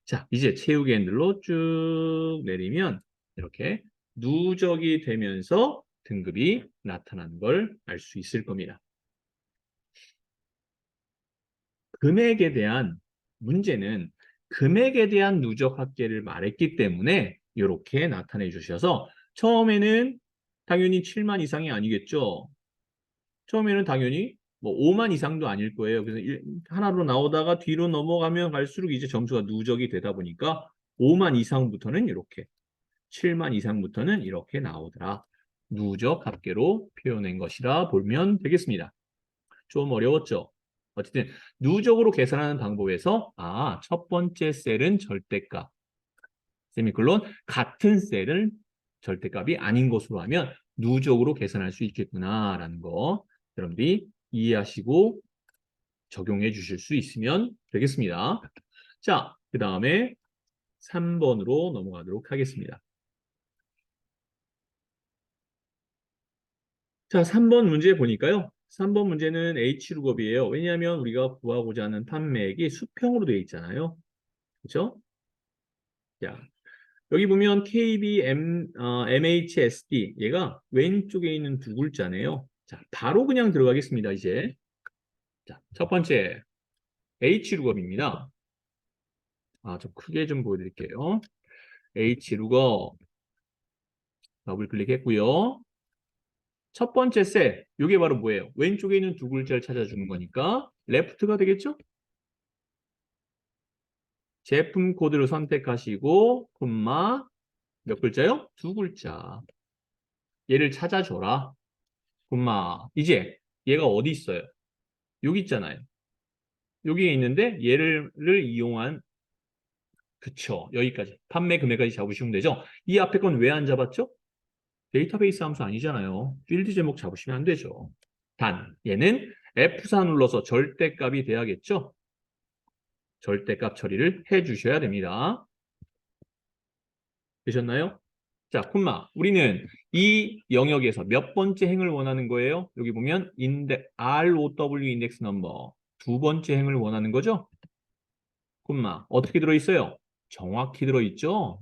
S1: 자, 이제 채우기 핸들로 쭉 내리면 이렇게 누적이 되면서 등급이 나타나는 걸 알 수 있을 겁니다. 금액에 대한 문제는 금액에 대한 누적 합계를 말했기 때문에 이렇게 나타내 주셔서 처음에는 당연히 7만 이상이 아니겠죠. 처음에는 당연히 뭐 5만 이상도 아닐 거예요. 그래서 하나로 나오다가 뒤로 넘어가면 갈수록 이제 점수가 누적이 되다 보니까 5만 이상부터는 이렇게 7만 이상부터는 이렇게 나오더라. 누적 합계로 표현한 것이라 보면 되겠습니다. 좀 어려웠죠? 어쨌든 누적으로 계산하는 방법에서 첫 번째 셀은 절대값, 세미콜론 같은 셀은 절대값이 아닌 것으로 하면 누적으로 계산할 수 있겠구나라는 거 여러분들이 이해하시고 적용해 주실 수 있으면 되겠습니다. 자, 그 다음에 3번으로 넘어가도록 하겠습니다. 자, 3번 문제 보니까요. 3번 문제는 H룩업이에요. 왜냐하면 우리가 구하고자 하는 판매액이 수평으로 되어 있잖아요. 그렇죠? 자, 여기 보면 MHSD 얘가 왼쪽에 있는 두 글자네요. 자, 바로 그냥 들어가겠습니다. 이제 자, 첫 번째 H룩업입니다. 좀 크게 좀 보여드릴게요. H룩업 더블 클릭했고요. 첫 번째 셀, 이게 바로 뭐예요? 왼쪽에 있는 두 글자를 찾아주는 거니까 레프트가 되겠죠? 제품 코드를 선택하시고 콤마 몇 글자요? 두 글자. 얘를 찾아줘라. 콤마. 이제 얘가 어디 있어요? 여기 있잖아요. 여기에 있는데 얘를 이용한 그쵸. 여기까지. 판매 금액까지 잡으시면 되죠. 이 앞에 건 왜 안 잡았죠? 데이터베이스 함수 아니잖아요. 필드 제목 잡으시면 안 되죠. 단 얘는 F4 눌러서 절대값이 돼야겠죠. 절대값 처리를 해 주셔야 됩니다. 되셨나요? 자, 콤마. 우리는 이 영역에서 몇 번째 행을 원하는 거예요? 여기 보면 ROW 인덱스 넘버 두 번째 행을 원하는 거죠? 콤마. 어떻게 들어있어요? 정확히 들어있죠?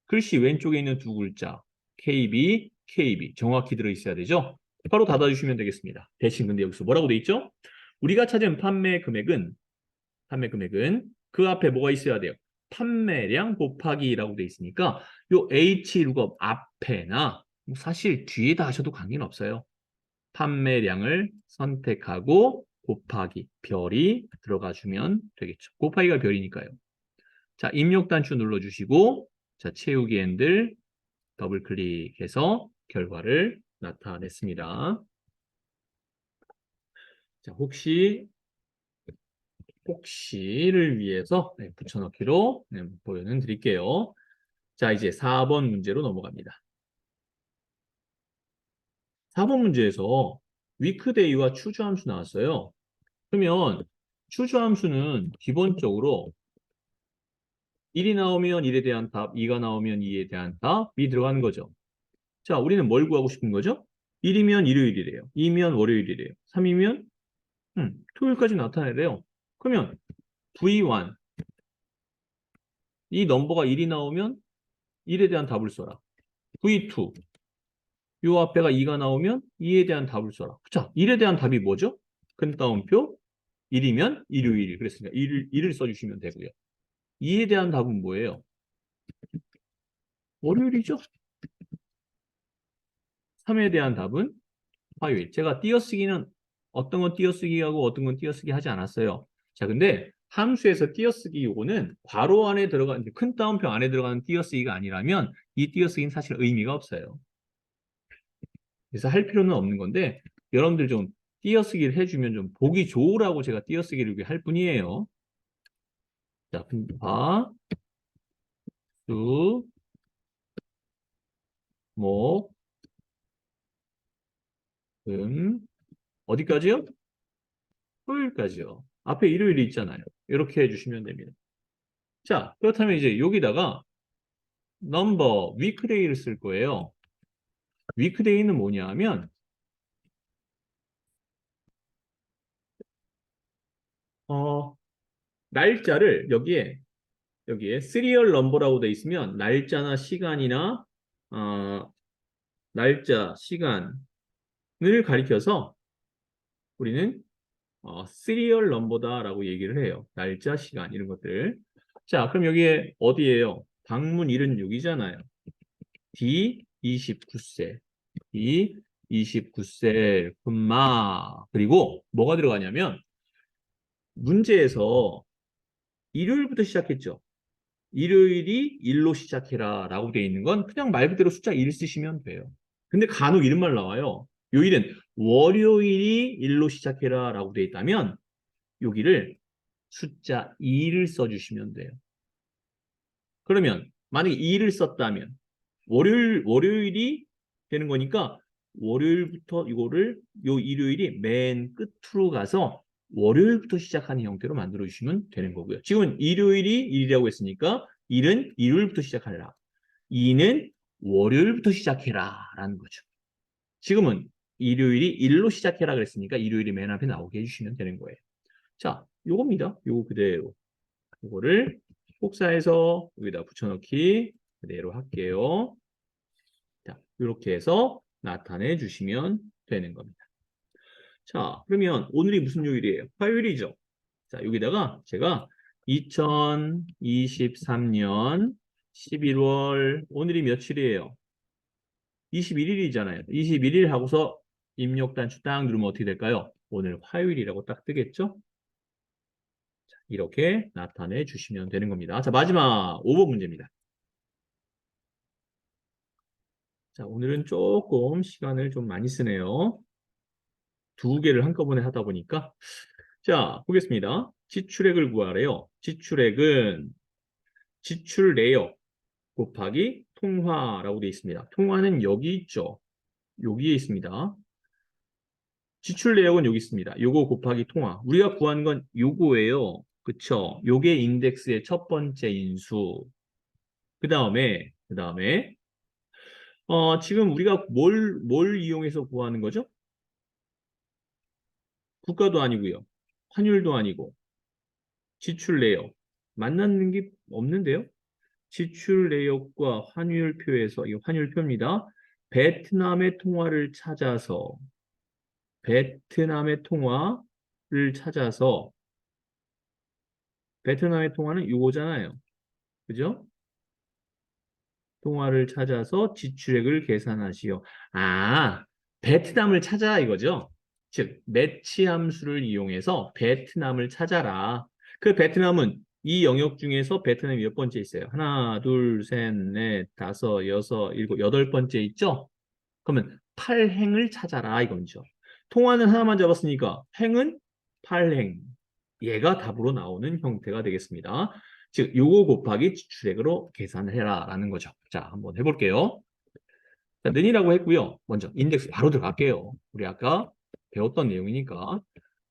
S1: 글씨 왼쪽에 있는 두 글자 KB, KB 정확히 들어있어야 되죠? 바로 닫아주시면 되겠습니다. 대신 근데 여기서 뭐라고 돼 있죠? 우리가 찾은 판매 금액은 그 앞에 뭐가 있어야 돼요? 판매량 곱하기라고 돼 있으니까 요 H 룩업 앞에나 사실 뒤에다 하셔도 관계는 없어요. 판매량을 선택하고 곱하기 별이 들어가 주면 되겠죠. 곱하기가 별이니까요. 자, 입력 단추 눌러주시고, 자, 채우기 핸들 더블 클릭해서 결과를 나타냈습니다. 자, 혹시를 위해서 붙여넣기로 보여는 드릴게요. 자, 이제 4번 문제로 넘어갑니다. 4번 문제에서 위크데이와 추주함수 나왔어요. 그러면 추주함수는 기본적으로 1이 나오면 1에 대한 답, 2가 나오면 2에 대한 답이 들어가는 거죠. 자, 우리는 뭘 구하고 싶은 거죠? 1이면 일요일이래요. 2면 월요일이래요. 3이면 토요일까지 나타내래요. 그러면 V1, 이 넘버가 1이 나오면 1에 대한 답을 써라. V2, 요 앞에가 2가 나오면 2에 대한 답을 써라. 자, 1에 대한 답이 뭐죠? 큰 따옴표 1이면 일요일. 그랬으니까 1을 써주시면 되고요. 2에 대한 답은 뭐예요? 월요일이죠? 3에 대한 답은 화요일. 제가 띄어쓰기는 어떤 건 띄어쓰기 하고 어떤 건 띄어쓰기 하지 않았어요. 자, 근데 함수에서 띄어쓰기 요거는 괄호 안에 들어가는 큰 따옴표 안에 들어가는 띄어쓰기가 아니라면 이 띄어쓰기는 사실 의미가 없어요. 그래서 할 필요는 없는 건데 여러분들 좀 띄어쓰기를 해주면 좀 보기 좋으라고 제가 띄어쓰기를 할 뿐이에요. 자, 분파, 수, 목, 어디까지요? 토요일까지요. 앞에 일요일이 있잖아요. 이렇게 해주시면 됩니다. 자, 그렇다면 이제 여기다가 넘버, 위크데이를 쓸 거예요. 위크데이는 뭐냐 하면 어, 날짜를 여기에 시리얼 넘버라고 돼 있으면 날짜나 시간이나 날짜, 시간을 가리켜서 우리는 시리얼 넘버다라고 얘기를 해요. 날짜, 시간 이런 것들. 자, 그럼 여기에 어디예요? 방문 76이잖아요. D 29세. D 29세, 그리고 뭐가 들어가냐면 문제에서 일요일부터 시작했죠. 일요일이 일로 시작해라 라고 되어 있는 건 그냥 말 그대로 숫자 1 쓰시면 돼요. 근데 간혹 이런 말 나와요. 요일은 월요일이 일로 시작해라 라고 되어 있다면 여기를 숫자 2를 써주시면 돼요. 그러면 만약에 2를 썼다면 월요일이 되는 거니까 월요일부터 이거를 요 일요일이 맨 끝으로 가서 월요일부터 시작하는 형태로 만들어 주시면 되는 거고요. 지금은 일요일이 일이라고 했으니까 일은 일요일부터 시작하라. 2는 월요일부터 시작해라 라는 거죠. 지금은 일요일이 일로 시작해라 그랬으니까 일요일이 맨 앞에 나오게 해주시면 되는 거예요. 자, 요겁니다. 요거 그대로. 요거를 복사해서 여기다 붙여넣기 그대로 할게요. 자, 이렇게 해서 나타내 주시면 되는 겁니다. 자, 그러면 오늘이 무슨 요일이에요? 화요일이죠. 자, 여기다가 제가 2023년 11월 오늘이 며칠이에요? 21일이잖아요. 21일 하고서 입력 단추 딱 누르면 어떻게 될까요? 오늘 화요일이라고 딱 뜨겠죠? 자, 이렇게 나타내 주시면 되는 겁니다. 자, 마지막 5번 문제입니다. 자, 오늘은 조금 시간을 좀 많이 쓰네요. 두 개를 한꺼번에 하다 보니까. 자, 보겠습니다. 지출액을 구하래요. 지출액은 지출 내역 곱하기 통화라고 되어 있습니다. 통화는 여기 있죠. 여기에 있습니다. 지출 내역은 여기 있습니다. 요거 곱하기 통화. 우리가 구한 건 요거예요. 그쵸? 요게 인덱스의 첫 번째 인수. 그 다음에 지금 우리가 뭘 이용해서 구하는 거죠? 국가도 아니고요. 환율도 아니고 지출 내역. 만나는 게 없는데요. 지출 내역과 환율표에서 이 환율표입니다. 베트남의 통화를 찾아서 베트남의 통화는 요거잖아요. 그죠? 통화를 찾아서 지출액을 계산하시오. 아, 베트남을 찾아 이거죠. 즉, 매치 함수를 이용해서 베트남을 찾아라. 그 베트남은 이 영역 중에서 베트남이 몇 번째 있어요? 하나, 둘, 셋, 넷, 다섯, 여섯, 일곱, 여덟 번째 있죠? 그러면 8행을 찾아라 이거죠. 통화는 하나만 잡았으니까 행은 8행. 얘가 답으로 나오는 형태가 되겠습니다. 즉, 요거 곱하기 지출액으로 계산을 해라 라는 거죠. 자, 한번 해볼게요. 자, 는이라고 했고요. 먼저 인덱스 바로 들어갈게요. 우리 아까 배웠던 내용이니까.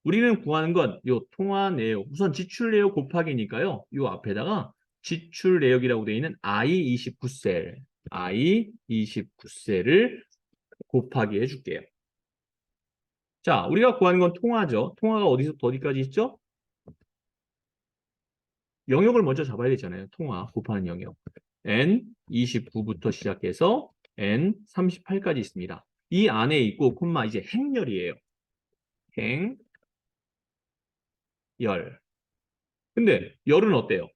S1: 우리는 구하는 건 요 통화 내역, 우선 지출 내역 곱하기니까요. 요 앞에다가 지출 내역이라고 되어 있는 I29셀, I29셀을 곱하기 해줄게요. 자, 우리가 구하는 건 통화죠. 통화가 어디서부터 어디까지 있죠? 영역을 먼저 잡아야 되잖아요. 통화 곱하는 영역. N29부터 시작해서 N38까지 있습니다. 이 안에 있고 콤마 이제 행렬이에요. 행열. 근데 열은 어때요?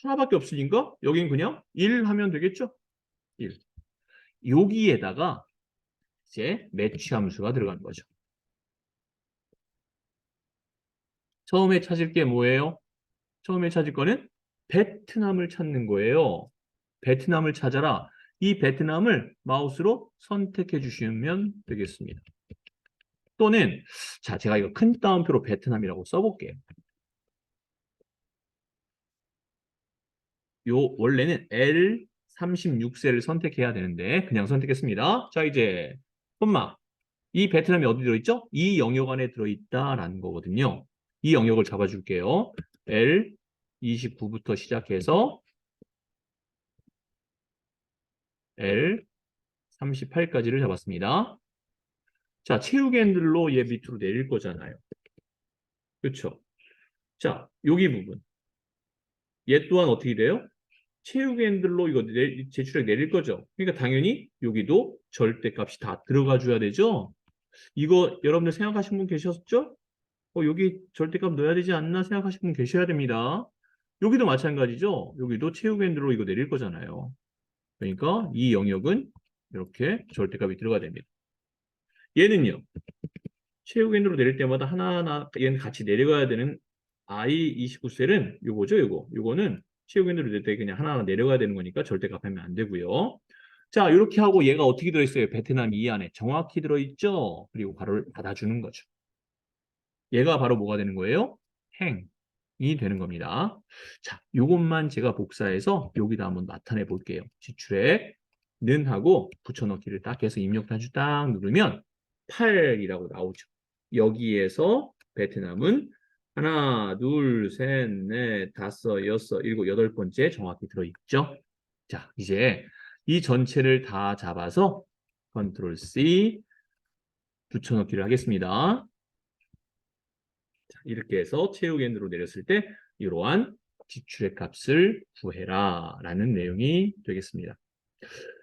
S1: 하나밖에 없으니까 여긴 그냥 1 하면 되겠죠? 1. 여기에다가 이제 매치 함수가 들어가는 거죠. 처음에 찾을 게 뭐예요? 처음에 찾을 거는 베트남을 찾는 거예요. 베트남을 찾아라. 이 베트남을 마우스로 선택해 주시면 되겠습니다. 또는 자, 제가 이거 큰 따옴표로 베트남이라고 써볼게요. 요 원래는 L36셀을 선택해야 되는데 그냥 선택했습니다. 자, 이제 콤마 이 베트남이 어디 들어있죠? 이 영역 안에 들어있다라는 거거든요. 이 영역을 잡아줄게요. L29부터 시작해서 L38까지를 잡았습니다. 자, 채우기 핸들로 얘 밑으로 내릴 거잖아요. 그렇죠? 자, 여기 부분. 얘 또한 어떻게 돼요? 채우기 핸들로 이거 제출액 내릴 거죠. 그러니까 당연히 여기도 절대값이 다 들어가 줘야 되죠. 이거 여러분들 생각하신 분 계셨죠? 여기 절대값 넣어야 되지 않나 생각하시는 분 계셔야 됩니다. 여기도 마찬가지죠. 여기도 채우기 핸들로 이거 내릴 거잖아요. 그러니까 이 영역은 이렇게 절대값이 들어가야 됩니다. 얘는요. 채우기 핸들로 내릴 때마다 하나하나 얘는 같이 내려가야 되는 I29셀은 요거죠. 요거는 채우기 핸들로 내릴 때 그냥 하나하나 내려가야 되는 거니까 절대값 하면 안 되고요. 자, 이렇게 하고 얘가 어떻게 들어있어요? 베트남 이 안에 정확히 들어있죠. 그리고 괄호를 닫아주는 거죠. 얘가 바로 뭐가 되는 거예요? 행이 되는 겁니다. 자, 요것만 제가 복사해서 여기다 한번 나타내 볼게요. 지출액 는 하고 붙여넣기를 딱 해서 입력 단추 딱 누르면 8이라고 나오죠. 여기에서 베트남은 하나, 둘, 셋, 넷, 다섯, 여섯, 일곱, 여덟 번째 정확히 들어있죠. 자, 이제 이 전체를 다 잡아서 컨트롤 C 붙여넣기를 하겠습니다. 자, 이렇게 해서 채우기 핸들로 내렸을 때 이러한 지출의 값을 구해라 라는 내용이 되겠습니다.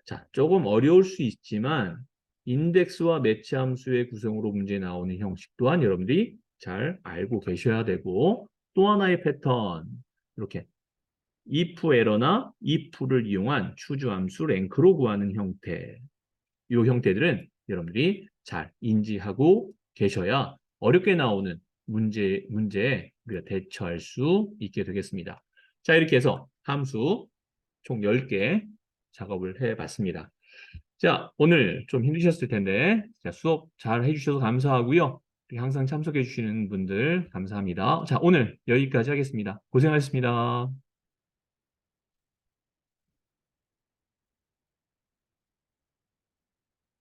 S1: 자, 조금 어려울 수 있지만 인덱스와 매치 함수의 구성으로 문제 나오는 형식 또한 여러분들이 잘 알고 계셔야 되고 또 하나의 패턴 이렇게 if 에러나 if를 이용한 추주 함수 랭크로 구하는 형태 이 형태들은 여러분들이 잘 인지하고 계셔야 어렵게 나오는 문제에 우리가 대처할 수 있게 되겠습니다. 자, 이렇게 해서 함수 총 10개 작업을 해봤습니다. 자, 오늘 좀 힘드셨을 텐데 자, 수업 잘 해주셔서 감사하고요. 항상 참석해 주시는 분들 감사합니다. 자, 오늘 여기까지 하겠습니다. 고생하셨습니다.